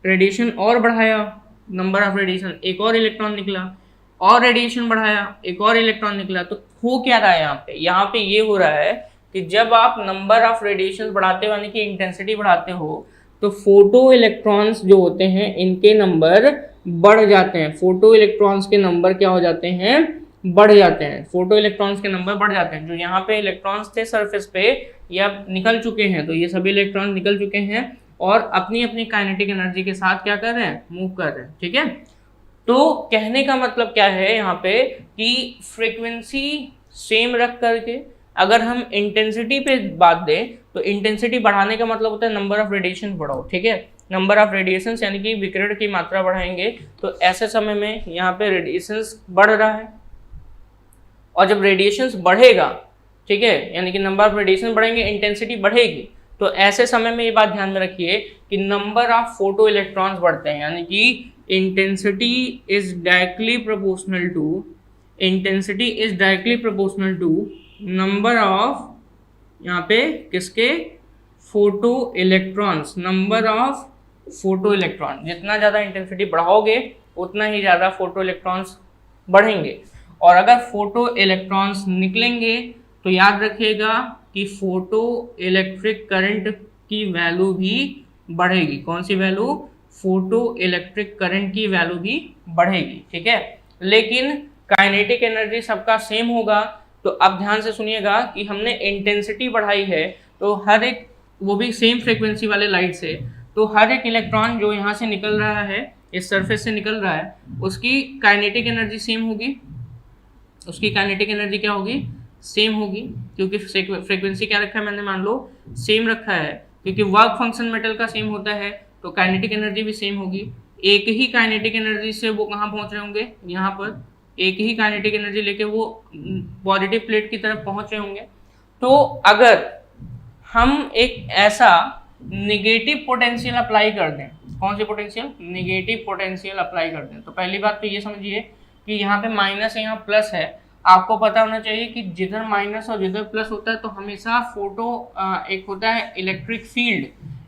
रेडिएशन और बढ़ाया, नंबर ऑफ रेडिएशन, एक और इलेक्ट्रॉन निकला, और रेडिएशन बढ़ाया, एक और इलेक्ट्रॉन निकला। तो हो क्या रहा है यहाँ पे ये हो रहा है कि जब आप नंबर ऑफ रेडिएशन बढ़ाते हो, यानी कि इंटेंसिटी बढ़ाते हो, तो फोटो इलेक्ट्रॉन्स जो होते हैं इनके नंबर बढ़ जाते हैं। फोटो इलेक्ट्रॉन्स के नंबर क्या हो जाते हैं, बढ़ जाते हैं। फोटो इलेक्ट्रॉन्स के नंबर बढ़ जाते हैं। जो यहाँ पे इलेक्ट्रॉन्स थे सरफेस पे या निकल चुके हैं, तो ये सभी इलेक्ट्रॉन निकल चुके हैं और अपनी अपनी काइनेटिक एनर्जी के साथ क्या कर रहे हैं, मूव कर रहे हैं। ठीक है, तो कहने का मतलब क्या है यहाँ पे कि फ्रीक्वेंसी सेम रख करके अगर हम इंटेंसिटी पे बात दें, तो इंटेंसिटी बढ़ाने का मतलब होता है नंबर ऑफ रेडिएशन बढ़ाओ। ठीक है, नंबर ऑफ रेडिएशन यानी कि विकिरण की मात्रा बढ़ाएंगे, तो ऐसे समय में यहाँ पे रेडिएशंस बढ़ रहा है, और जब रेडिएशंस बढ़ेगा, ठीक है, यानी कि नंबर ऑफ रेडिएशन बढ़ेंगे, इंटेंसिटी बढ़ेगी, तो ऐसे समय में ये बात ध्यान में रखिए कि नंबर ऑफ फोटो इलेक्ट्रॉन्स बढ़ते हैं, यानी कि intensity is directly proportional to number of, यहाँ पे किसके, photo electrons, number of photo electron. जितना ज़्यादा इंटेंसिटी बढ़ाओगे उतना ही ज़्यादा फोटो इलेक्ट्रॉन्स बढ़ेंगे, और अगर फोटो इलेक्ट्रॉन्स निकलेंगे तो याद रखिएगा कि फोटो इलेक्ट्रिक करंट की वैल्यू भी बढ़ेगी। कौन सी वैल्यू, फोटो इलेक्ट्रिक करंट की वैल्यू भी बढ़ेगी। ठीक है, लेकिन काइनेटिक एनर्जी सबका सेम होगा। तो अब ध्यान से सुनिएगा कि हमने इंटेंसिटी बढ़ाई है, तो हर एक, वो भी सेम फ्रीक्वेंसी वाले लाइट से, तो हर एक इलेक्ट्रॉन जो यहाँ से निकल रहा है, इस सरफेस से निकल रहा है, उसकी काइनेटिक एनर्जी सेम होगी। उसकी काइनेटिक एनर्जी क्या होगी, सेम होगी, क्योंकि फ्रीक्वेंसी क्या रखा है मैंने, मान लो सेम रखा है, क्योंकि वर्क फंक्शन मेटल का सेम होता है, तो काइनेटिक एनर्जी भी सेम होगी। एक ही काइनेटिक एनर्जी से वो कहाँ पहुँच रहे होंगे, यहाँ पर एक ही काइनेटिक एनर्जी लेके वो पॉजिटिव प्लेट की तरफ पहुँच रहे होंगे। तो अगर हम एक ऐसा नेगेटिव पोटेंशियल अप्लाई कर दें, कौन सी पोटेंशियल, निगेटिव पोटेंशियल अप्लाई करते हैं। तो पहली बात तो ये समझिए कि यहाँ पे माइनस है, यहाँ प्लस है। आपको पता होना चाहिए कि जिधर माइनस और जिधर प्लस होता है तो हमेशा फोटो एक होता है इलेक्ट्रिक फील्ड,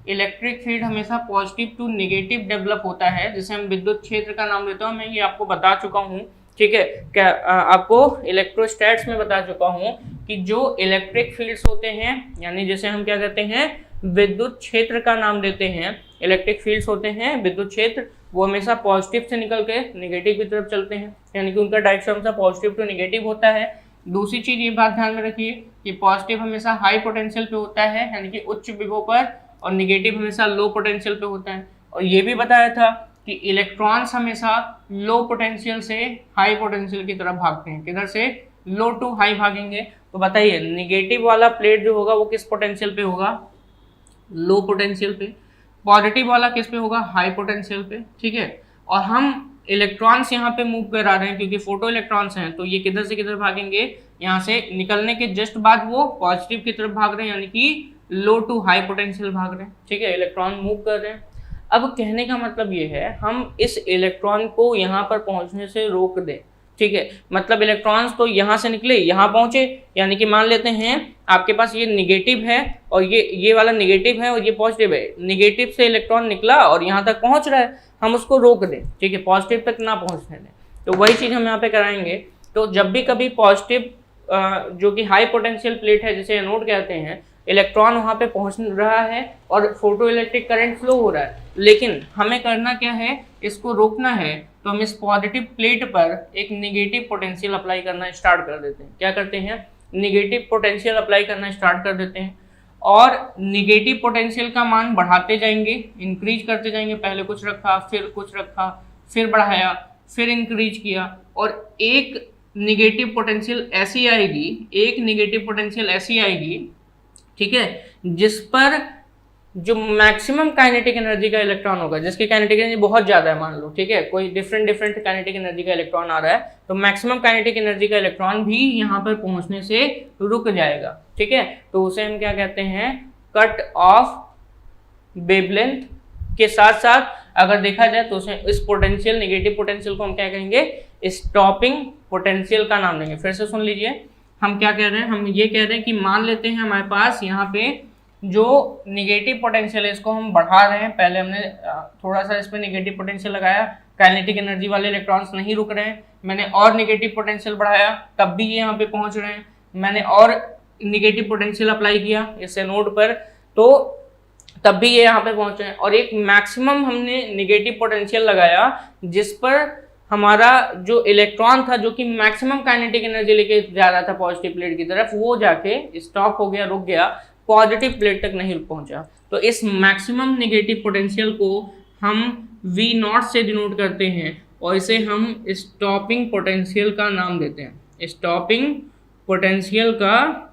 इलेक्ट्रिक फील्ड हमेशा पॉजिटिव टू नेगेटिव डेवलप होता है, जिसे हम विद्युत क्षेत्र का नाम देते हैं। मैं ये आपको बता चुका हूँ, ठीक है, क्या आपको इलेक्ट्रोस्टैट्स में बता चुका हूँ कि जो इलेक्ट्रिक फील्ड्स होते हैं, यानी जैसे हम क्या कहते हैं, विद्युत क्षेत्र का नाम देते हैं। इलेक्ट्रिक फील्ड्स होते हैं विद्युत क्षेत्र, वो हमेशा पॉजिटिव से निकल के नेगेटिव की तरफ चलते हैं, यानी कि उनका डायरेक्शन हमेशा पॉजिटिव टू नेगेटिव होता है। दूसरी चीज ये बात ध्यान में रखिए कि पॉजिटिव हमेशा हाई पोटेंशियल पे होता है, यानी कि उच्च विभव पर, और नेगेटिव हमेशा लो पोटेंशियल पे होता है। और ये भी बताया था कि इलेक्ट्रॉन्स हमेशा लो पोटेंशियल से हाई पोटेंशियल की तरफ भागते हैं। किधर से, लो टू हाई भागेंगे। तो बताइए निगेटिव वाला प्लेट जो होगा वो किस पोटेंशियल पे होगा, लो पोटेंशियल पे। पॉजिटिव वाला किस पे होगा, हाई पोटेंशियल पे, ठीक है। और हम इलेक्ट्रॉन्स यहाँ पे मूव करा रहे हैं क्योंकि फोटो इलेक्ट्रॉन्स हैं, तो ये किधर से किधर भागेंगे, यहाँ से निकलने के जस्ट बाद वो पॉजिटिव की तरफ भाग रहे हैं, यानी कि लो टू हाई पोटेंशियल भाग रहे हैं, ठीक है, इलेक्ट्रॉन मूव कर रहे हैं। अब कहने का मतलब ये है हम इस इलेक्ट्रॉन को यहाँ पर पहुँचने से रोक दें, ठीक है, मतलब इलेक्ट्रॉन्स तो यहाँ से निकले यहाँ पहुँचे, यानी कि मान लेते हैं आपके पास ये निगेटिव है और ये वाला निगेटिव है और ये पॉजिटिव है, निगेटिव से इलेक्ट्रॉन निकला और यहाँ तक पहुँच रहा है, हम उसको रोक दें, ठीक है, पॉजिटिव तक ना पहुँचने दें। तो वही चीज़ हम यहाँ पे कराएंगे। तो जब भी कभी पॉजिटिव जो कि हाई पोटेंशियल प्लेट है जिसे एनोड कहते हैं, इलेक्ट्रॉन वहाँ पे पहुँच रहा है और फोटो इलेक्ट्रिक करंट फ्लो हो रहा है, लेकिन हमें करना क्या है, इसको रोकना है। तो हम इस पॉजिटिव प्लेट पर एक नेगेटिव पोटेंशियल अप्लाई करना स्टार्ट कर देते हैं। क्या करते हैं, नेगेटिव पोटेंशियल अप्लाई करना स्टार्ट कर देते हैं और नेगेटिव पोटेंशियल का मान बढ़ाते जाएंगे, इंक्रीज करते जाएंगे। पहले कुछ रखा, फिर कुछ रखा, फिर बढ़ाया, फिर इंक्रीज किया, और एक नेगेटिव पोटेंशियल ऐसी आएगी, एक नेगेटिव पोटेंशियल ऐसी आएगी, ठीक है, जिस पर जो मैक्सिमम काइनेटिक एनर्जी का इलेक्ट्रॉन होगा, जिसकी काइनेटिक एनर्जी बहुत ज्यादा है, मान लो, ठीक है, कोई डिफरेंट काइनेटिक एनर्जी का इलेक्ट्रॉन आ रहा है, तो मैक्सिमम काइनेटिक एनर्जी का इलेक्ट्रॉन भी यहाँ पर पहुंचने से रुक जाएगा, ठीक है। तो उसे हम क्या कहते हैं, कट ऑफ वेवलेंथ के साथ साथ अगर देखा जाए तो उसे इस पोटेंशियल, नेगेटिव पोटेंशियल को हम क्या कहेंगे, स्टॉपिंग पोटेंशियल का नाम देंगे। फिर से सुन लीजिए, हम क्या कह रहे हैं, हम ये कह रहे हैं कि मान लेते हैं हमारे पास यहाँ पे जो नेगेटिव पोटेंशियल है इसको हम बढ़ा रहे हैं। पहले हमने थोड़ा सा इस पर नेगेटिव पोटेंशियल लगाया, काइनेटिक एनर्जी वाले इलेक्ट्रॉन्स नहीं रुक रहे हैं, मैंने और नेगेटिव पोटेंशियल बढ़ाया, तब भी ये यहाँ पे पहुंच रहे हैं। मैंने और नेगेटिव पोटेंशियल अप्लाई किया इस एनोड पर, तो तब भी ये यहाँ पे पहुंचे हैं। और एक मैक्सिमम हमने नेगेटिव पोटेंशियल लगाया जिस पर हमारा जो इलेक्ट्रॉन था, जो कि मैक्सिमम काइनेटिक एनर्जी लेके जा रहा था पॉजिटिव प्लेट की तरफ, वो जाके स्टॉप हो गया, रुक गया, पॉजिटिव प्लेट तक नहीं पहुंचा। तो इस मैक्सिमम नेगेटिव पोटेंशियल को हम V नॉट से डिनोट करते हैं और इसे हम स्टॉपिंग पोटेंशियल का नाम देते हैं, स्टॉपिंग पोटेंशियल का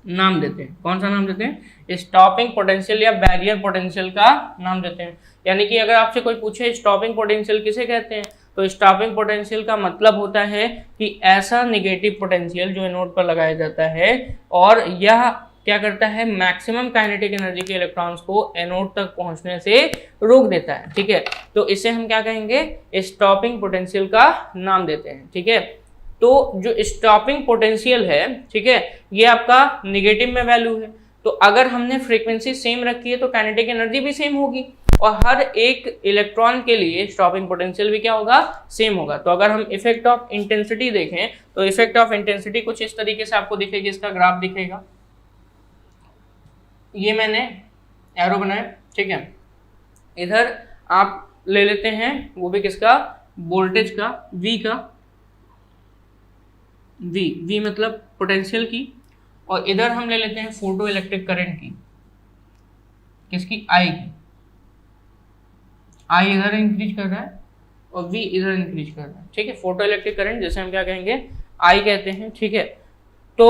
नाम देते हैं। कौन सा नाम देते हैं, स्टॉपिंग पोटेंशियल या बैरियर पोटेंशियल का नाम देते हैं। यानी कि अगर आपसे कोई पूछे स्टॉपिंग पोटेंशियल किसे कहते हैं, तो स्टॉपिंग पोटेंशियल का मतलब होता है कि ऐसा नेगेटिव पोटेंशियल जो एनोड पर लगाया जाता है और यह क्या करता है, मैक्सिमम काइनेटिक एनर्जी के इलेक्ट्रॉन्स को एनोड तक पहुंचने से रोक देता है, ठीक है। तो इसे हम क्या कहेंगे, स्टॉपिंग पोटेंशियल का नाम देते हैं, ठीक है। तो जो स्टॉपिंग पोटेंशियल है, ठीक है, ये आपका नेगेटिव में वैल्यू है। तो अगर हमने फ्रीक्वेंसी सेम रखी है तो काइनेटिक एनर्जी भी सेम होगी और हर एक इलेक्ट्रॉन के लिए स्टॉपिंग पोटेंशियल भी क्या होगा, सेम होगा। तो अगर हम इफेक्ट ऑफ इंटेंसिटी देखें तो इफेक्ट ऑफ इंटेंसिटी कुछ इस तरीके से आपको दिखेगी, इसका ग्राफ दिखेगा, ये मैंने एरो बनाया, ठीक है। इधर आप ले लेते हैं वो भी किसका, वोल्टेज का, V का, V मतलब पोटेंशियल की, और इधर हम ले लेते हैं फोटो इलेक्ट्रिक करंट की, किसकी, I की। I इधर इंक्रीज कर रहा है और V इधर इंक्रीज कर रहा है, ठीक है। फोटो इलेक्ट्रिक करंट जैसे हम क्या कहेंगे, I कहते हैं, ठीक है। तो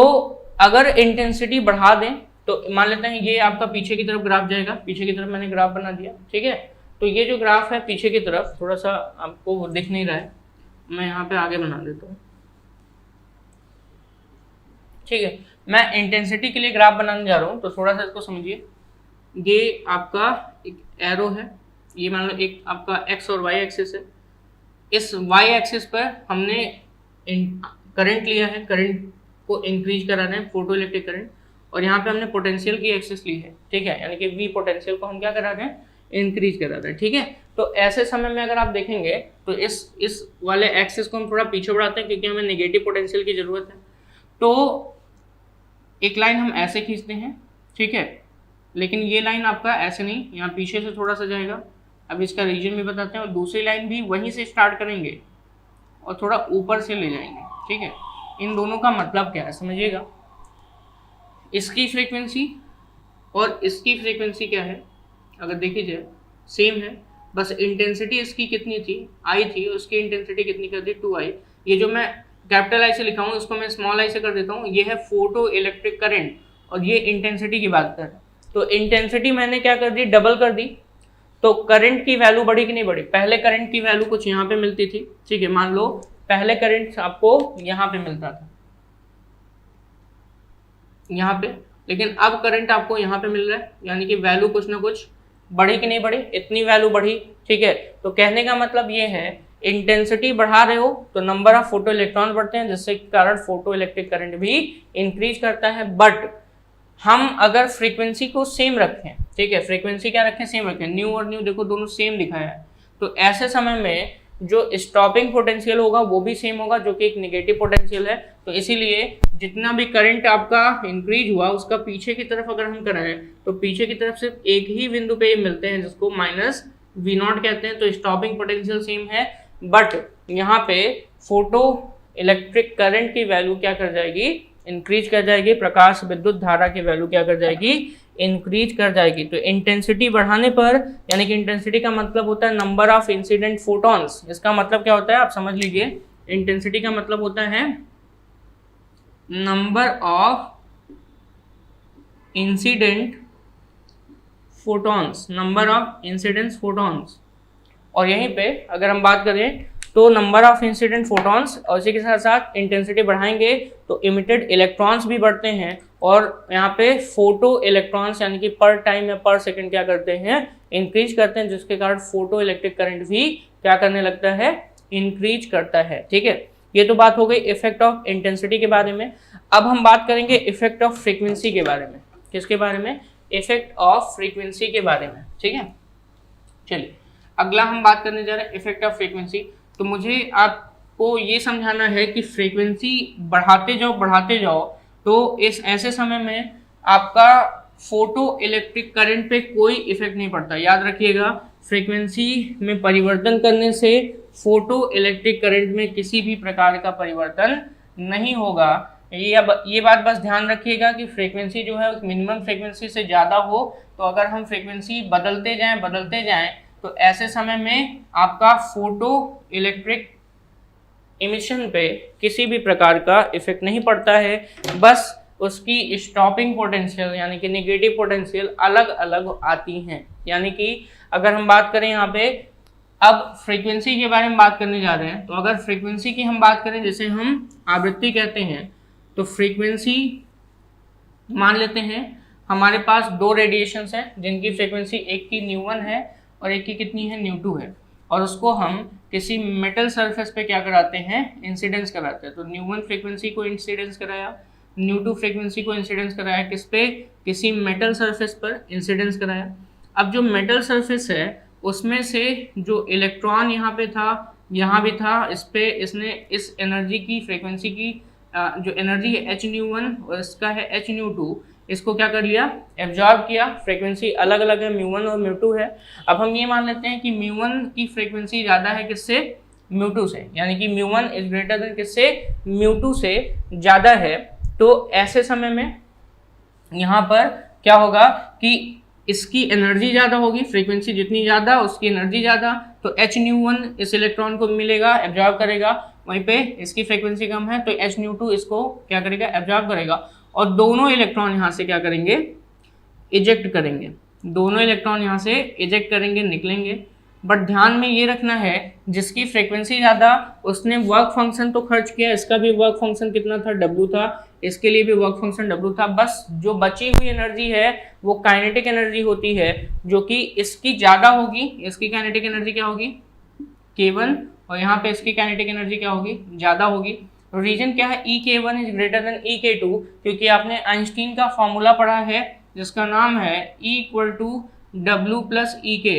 अगर इंटेंसिटी बढ़ा दें तो मान लेते हैं ये आपका पीछे की तरफ ग्राफ जाएगा, पीछे की तरफ मैंने ग्राफ बना दिया, ठीक है। तो ये जो ग्राफ है पीछे की तरफ, थोड़ा सा आपको दिख नहीं रहा है, मैं यहाँ पे आगे बना देता हूँ, ठीक है। मैं इंटेंसिटी के लिए ग्राफ बनाने जा रहा हूँ, तो थोड़ा सा इसको समझिए। ये आपका एक एरो है, ये मान लो एक आपका एक्स और वाई एक्सिस है, इस वाई एक्सिस पर हमने करंट लिया है, करंट को इंक्रीज कराना है, फोटो इलेक्ट्रिक करंट, और यहाँ पे हमने पोटेंशियल की एक्सिस ली है, ठीक है, यानी कि वी पोटेंशियल को हम क्या करा रहे हैं, इंक्रीज करा रहे हैं, ठीक है। तो ऐसे समय में अगर आप देखेंगे तो इस वाले एक्सिस को हम थोड़ा पीछे बढ़ाते हैं क्योंकि हमें नेगेटिव पोटेंशियल की जरूरत है। तो एक लाइन हम ऐसे खींचते हैं, ठीक है, लेकिन ये लाइन आपका ऐसे नहीं, यहाँ पीछे से थोड़ा सा जाएगा, अब इसका रीजन भी बताते हैं, और दूसरी लाइन भी वहीं से स्टार्ट करेंगे और थोड़ा ऊपर से ले जाएंगे, ठीक है। इन दोनों का मतलब क्या है समझिएगा, इसकी फ्रीक्वेंसी और इसकी फ्रीक्वेंसी क्या है, अगर देखी जाए सेम है, बस इंटेंसिटी इसकी कितनी थी, आई थी, उसकी इंटेंसिटी कितनी कर दी, 2i। ये जो मैं कैपिटल आई से लिखा हूँ इसको मैं स्मॉल आई से कर देता हूँ, ये है फोटो इलेक्ट्रिक करंट और ये इंटेंसिटी की बात कर रहे हैं। तो इंटेंसिटी मैंने क्या कर दी, डबल कर दी, तो करंट की वैल्यू बढ़ी कि नहीं बढ़ी, पहले करंट की वैल्यू कुछ यहाँ पे मिलती थी, ठीक है, मान लो पहले करंट आपको यहाँ पे मिलता था, यहाँ पे, लेकिन अब करंट आपको यहाँ पे मिल रहा है, यानी कि वैल्यू कुछ ना कुछ बढ़ी कि नहीं बढ़ी, इतनी वैल्यू बढ़ी, ठीक है। तो कहने का मतलब ये है इंटेंसिटी बढ़ा रहे हो तो नंबर ऑफ फोटो इलेक्ट्रॉन बढ़ते हैं, जिससे कारण फोटो इलेक्ट्रिक करंट भी इंक्रीज करता है। बट हम अगर फ्रीक्वेंसी को सेम रखें, ठीक है, फ्रीक्वेंसी क्या रखें, सेम रखें, न्यू और न्यू देखो दोनों सेम दिखाया है, तो ऐसे समय में जो स्टॉपिंग पोटेंशियल होगा वो भी सेम होगा, जो कि एक नेगेटिव पोटेंशियल है। तो इसीलिए जितना भी करंट आपका इंक्रीज हुआ उसका पीछे की तरफ अगर हम कराएं तो पीछे की तरफ सिर्फ एक ही बिंदु पे मिलते हैं, जिसको माइनस वी नॉट कहते हैं। तो स्टॉपिंग पोटेंशियल सेम है, बट यहाँ पे फोटो इलेक्ट्रिक करंट की वैल्यू क्या कर जाएगी, इंक्रीज कर जाएगी, प्रकाश विद्युत धारा की वैल्यू क्या कर जाएगी, इंक्रीज कर जाएगी। तो इंटेंसिटी बढ़ाने पर, यानी कि इंटेंसिटी का मतलब होता है नंबर ऑफ इंसिडेंट फोटॉन्स, इसका मतलब क्या होता है आप समझ लीजिए, इंटेंसिटी का मतलब होता है number of incident photons, number of incident photons. और यहीं पे अगर हम बात करें तो नंबर ऑफ इंसिडेंट फोटॉन्स और इसी के साथ साथ इंटेंसिटी बढ़ाएंगे तो इमिटेड इलेक्ट्रॉन्स भी बढ़ते हैं, और यहाँ पे फोटो इलेक्ट्रॉन्स यानी कि पर टाइम या पर सेकंड क्या करते हैं, इंक्रीज करते हैं, जिसके कारण फोटो इलेक्ट्रिक करंट भी क्या करने लगता है, इंक्रीज करता है, ठीक है। ये तो बात हो गई इफेक्ट ऑफ इंटेंसिटी के बारे में। अब हम बात करेंगे इफेक्ट ऑफ फ्रीक्वेंसी के बारे में। किसके बारे में, इफेक्ट ऑफ फ्रीक्वेंसी के बारे में, ठीक है। चलिए अगला हम बात करने जा रहे हैं इफेक्ट ऑफ फ्रीक्वेंसी। तो मुझे आपको ये समझाना है कि फ्रीक्वेंसी बढ़ाते जाओ तो इस ऐसे समय में आपका फोटो इलेक्ट्रिक करंट पे कोई इफेक्ट नहीं पड़ता। याद रखिएगा, फ्रीक्वेंसी में परिवर्तन करने से फोटो इलेक्ट्रिक करंट में किसी भी प्रकार का परिवर्तन नहीं होगा। ये बात बस ध्यान रखिएगा कि फ्रीक्वेंसी जो है मिनिमम फ्रीक्वेंसी से ज़्यादा हो, तो अगर हम फ्रीक्वेंसी बदलते जाएं तो ऐसे समय में आपका फोटो इलेक्ट्रिक इमिशन पे किसी भी प्रकार का इफेक्ट नहीं पड़ता है, बस उसकी स्टॉपिंग पोटेंशियल यानी कि नेगेटिव पोटेंशियल अलग अलग आती हैं। यानी कि अगर हम बात करें यहाँ पे, अब फ्रीक्वेंसी के बारे में बात करने जा रहे हैं, तो अगर फ्रीक्वेंसी की हम बात करें, जैसे हम आवृत्ति कहते हैं, तो फ्रीक्वेंसी मान लेते हैं हमारे पास दो रेडिएशंस हैं जिनकी फ्रीक्वेंसी एक की ν1 है और एक की कितनी है, ν2 है, और उसको हम किसी मेटल सरफेस पे क्या कराते हैं, इंसिडेंस कराते हैं। तो ν1 फ्रीक्वेंसी को इंसिडेंस कराया, ν2 फ्रीक्वेंसी को इंसिडेंस कराया, किस पे, किसी मेटल सरफेस पर इंसिडेंस कराया। अब जो मेटल सरफेस है उसमें से जो इलेक्ट्रॉन यहाँ पे था, यहाँ भी था, इस पे इसने इस एनर्जी की फ्रीक्वेंसी की जो एनर्जी है hν1 और इसका है hν2, इसको क्या कर लिया, एब्जॉर्ब किया। फ्रीक्वेंसी अलग अलग है, µ1 और µ2 है। अब हम ये मान लेते हैं कि µ1 की फ्रीक्वेंसी ज़्यादा है किससे, µ2 से, यानी कि µ1 इज ग्रेटर देन किससे, µ2 से ज़्यादा है। तो ऐसे समय में यहाँ पर क्या होगा कि इसकी एनर्जी ज़्यादा होगी, फ्रीक्वेंसी जितनी ज़्यादा उसकी एनर्जी ज़्यादा, तो hν1 इस इलेक्ट्रॉन को मिलेगा, एब्जॉर्ब करेगा, वहीं पे इसकी फ्रीक्वेंसी कम है तो hν2 इसको क्या करेगा, एब्जॉर्ब करेगा, और दोनों इलेक्ट्रॉन यहाँ से क्या करेंगे, इजेक्ट करेंगे, दोनों इलेक्ट्रॉन यहाँ से इजेक्ट करेंगे, निकलेंगे। बट ध्यान में ये रखना है जिसकी फ्रीक्वेंसी ज़्यादा उसने वर्क फंक्शन तो खर्च किया, इसका भी वर्क फंक्शन कितना था, W था, इसके लिए भी वर्क फंक्शन W था। बस जो बची हुई एनर्जी है वो काइनेटिक एनर्जी होती है, जो कि इसकी ज़्यादा होगी। इसकी काइनेटिक एनर्जी क्या होगी? K1, और यहाँ पे इसकी काइनेटिक एनर्जी क्या होगी? ज़्यादा होगी। रीजन क्या है? EK1 is greater than EK2, क्योंकि आपने आइंस्टीन का फॉर्मूला पढ़ा है जिसका नाम है E=W + EK।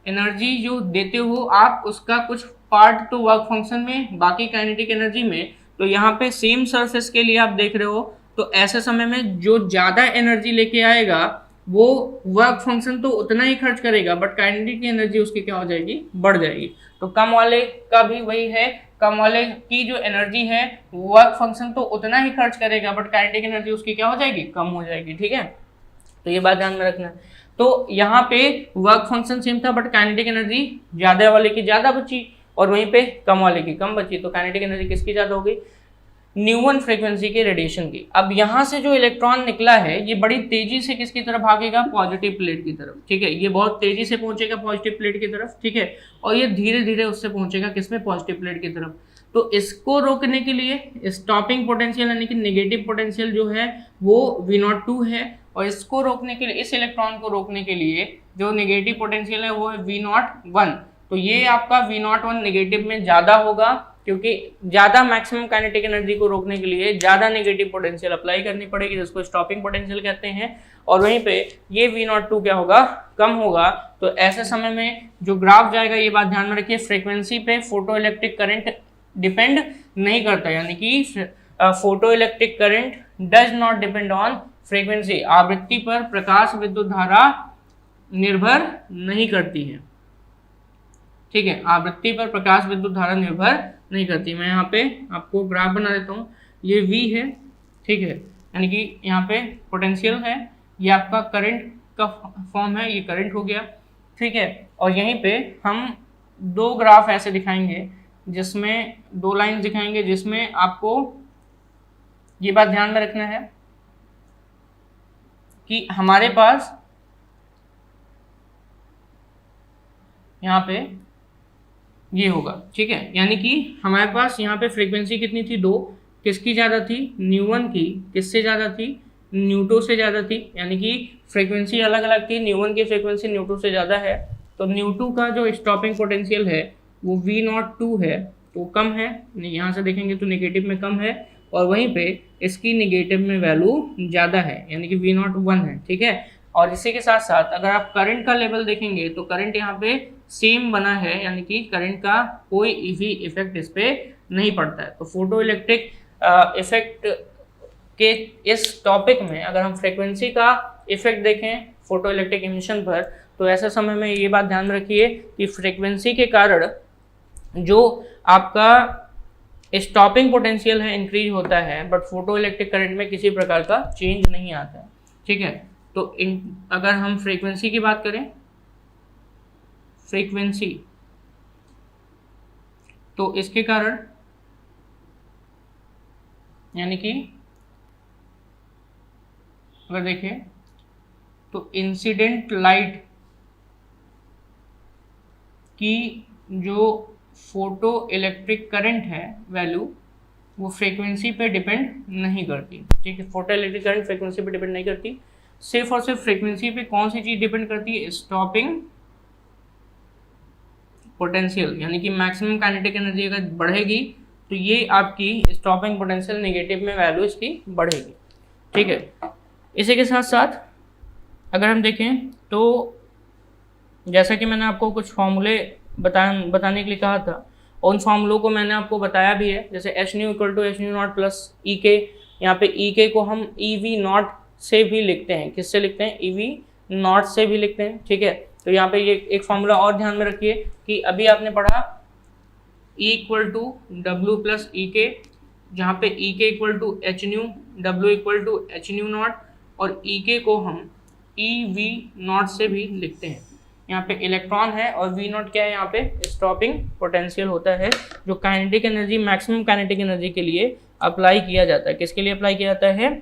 एनर्जी जो देते हो आप, उसका कुछ पार्ट तो वर्क फंक्शन में, बाकी काइनेटिक एनर्जी में। तो यहाँ पे सेम सरफेस के लिए आप देख रहे हो, तो ऐसे समय में जो ज़्यादा एनर्जी लेके आएगा वो वर्क फंक्शन तो उतना ही खर्च करेगा, बट काइनेटिक एनर्जी उसकी क्या हो जाएगी? बढ़ जाएगी। तो कम वाले का भी वही है, कम वाले की जो एनर्जी है वर्क फंक्शन तो उतना ही खर्च करेगा, बट काइनेटिक एनर्जी उसकी क्या हो जाएगी? कम हो जाएगी। ठीक है, तो ये बात ध्यान में रखना है। तो यहाँ पे वर्क फंक्शन सेम था, बट काइनेटिक एनर्जी ज़्यादा वाले की ज़्यादा बची और वहीं पे कम वाले की कम बची। तो काइनेटिक एनर्जी किसकी ज़्यादा हो गई? न्यूमन फ्रीक्वेंसी के रेडिएशन की। अब यहाँ से जो इलेक्ट्रॉन निकला है ये बड़ी तेजी से किसकी तरफ भागेगा? पॉजिटिव प्लेट की तरफ। ठीक है, ये बहुत तेजी से पहुंचेगा पॉजिटिव प्लेट की तरफ। ठीक है, और ये धीरे धीरे उससे पहुंचेगा किसमें? पॉजिटिव प्लेट की तरफ। तो इसको रोकने के लिए स्टॉपिंग पोटेंशियल यानी कि नेगेटिव पोटेंशियल जो है वो V02 है, और इसको रोकने के लिए, इस इलेक्ट्रॉन को रोकने के लिए जो नेगेटिव पोटेंशियल है वो है V01। तो ये आपका V01 नेगेटिव में ज़्यादा होगा, क्योंकि ज़्यादा मैक्सिमम काइनेटिक एनर्जी को रोकने के लिए ज़्यादा नेगेटिव पोटेंशियल अप्लाई करनी पड़ेगी, जिसको स्टॉपिंग पोटेंशियल कहते हैं। और वहीं पे ये V02 क्या होगा? कम होगा। तो ऐसे समय में जो ग्राफ जाएगा, ये बात ध्यान में रखिए, फ्रीक्वेंसी पे फोटो इलेक्ट्रिक करंट डिपेंड नहीं करता, यानी कि photo electric current does not depend on frequency. आवृत्ति पर प्रकाश विद्युत धारा निर्भर नहीं करती है। ठीक है, आवृत्ति पर प्रकाश विद्युत धारा निर्भर नहीं करती। मैं यहाँ पे आपको ग्राफ बना देता हूँ। ये V है, ठीक है, यानी कि यहाँ पे पोटेंशियल है, ये आपका करंट का फॉर्म है, ये करंट हो गया। ठीक है, और यहीं पे हम दो ग्राफ ऐसे दिखाएंगे, जिसमें दो लाइन दिखाएंगे, जिसमें आपको ये बात ध्यान में रखना है कि हमारे पास यहाँ पे ये होगा। ठीक है, यानी कि हमारे पास यहाँ पे फ्रीक्वेंसी कितनी थी? 2। किसकी ज़्यादा थी? न्यूवन की। किससे ज़्यादा थी? न्यूटो से ज़्यादा थी। यानी कि फ्रीक्वेंसी अलग अलग थी, न्यूवन की फ्रीक्वेंसी न्यूटो से ज़्यादा है। तो न्यूटो का जो स्टॉपिंग पोटेंशियल है वो V02 है, तो कम है। यहाँ से देखेंगे तो नेगेटिव में कम है, और वहीं पे इसकी नेगेटिव में वैल्यू ज़्यादा है, यानी कि V01 है। ठीक है, और इसी के साथ साथ अगर आप करंट का लेवल देखेंगे तो करंट यहाँ पे सेम बना है, यानी कि करंट का कोई भी इफेक्ट इस पे नहीं पड़ता है। तो फोटो इलेक्ट्रिक इफेक्ट के इस टॉपिक में अगर हम फ्रीक्वेंसी का इफेक्ट देखें फोटो इलेक्ट्रिक इमिशन पर, तो ऐसे समय में ये बात ध्यान रखिए कि फ्रीक्वेंसी के कारण जो आपका स्टॉपिंग पोटेंशियल है इंक्रीज होता है, बट फोटो इलेक्ट्रिक करंट में किसी प्रकार का चेंज नहीं आता है। ठीक है, तो अगर हम फ्रीक्वेंसी की बात करें, फ्रीक्वेंसी, तो इसके कारण यानी कि अगर देखें तो इंसिडेंट लाइट की जो फोटो इलेक्ट्रिक करंट है वैल्यू, वो फ्रीक्वेंसी पे डिपेंड नहीं करती। ठीक है, फोटो इलेक्ट्रिक करंट फ्रीक्वेंसी पे डिपेंड नहीं करती। सिर्फ और सिर्फ फ्रीक्वेंसी पे कौन सी चीज़ डिपेंड करती है? स्टॉपिंग पोटेंशियल, यानी कि मैक्सिमम काइनेटिक एनर्जी अगर बढ़ेगी तो ये आपकी स्टॉपिंग पोटेंशियल नेगेटिव में वैल्यू इसकी बढ़ेगी। ठीक है, इसी के साथ साथ अगर हम देखें तो जैसा कि मैंने आपको कुछ फॉर्मूले बताने के लिए कहा था, उन फॉर्मूलों को मैंने आपको बताया भी है। जैसे Hν = Hν0 + EK, यहाँ पे EK को हम EV0 से भी लिखते हैं। किससे लिखते हैं? EV0 से भी लिखते हैं। ठीक है, तो यहाँ पे ये एक फॉर्मूला और ध्यान में रखिए कि अभी आपने पढ़ा E = W + EK, जहाँ पे EK = Hν, W = Hν0, और EK को हम EV0 से भी लिखते हैं। यहाँ पे इलेक्ट्रॉन है और V0 क्या है? यहाँ पे स्टॉपिंग पोटेंशियल होता है, जो kinetic energy, maximum kinetic energy के लिए अप्लाई किया जाता है। किसके लिए अप्लाई किया जाता है?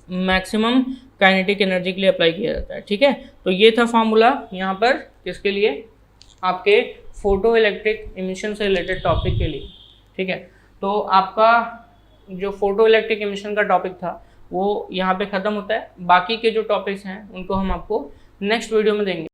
मैक्सिमम काइनेटिक एनर्जी के लिए अप्लाई किया जाता है। ठीक है, तो ये था फॉर्मूला यहाँ पर किसके लिए? आपके फोटो इलेक्ट्रिक इमिशन से रिलेटेड टॉपिक के लिए। ठीक है, तो आपका जो फोटो इलेक्ट्रिक एमिशन का टॉपिक था वो यहाँ पे ख़त्म होता है। बाकी के जो टॉपिक्स हैं उनको हम आपको नेक्स्ट वीडियो में देंगे।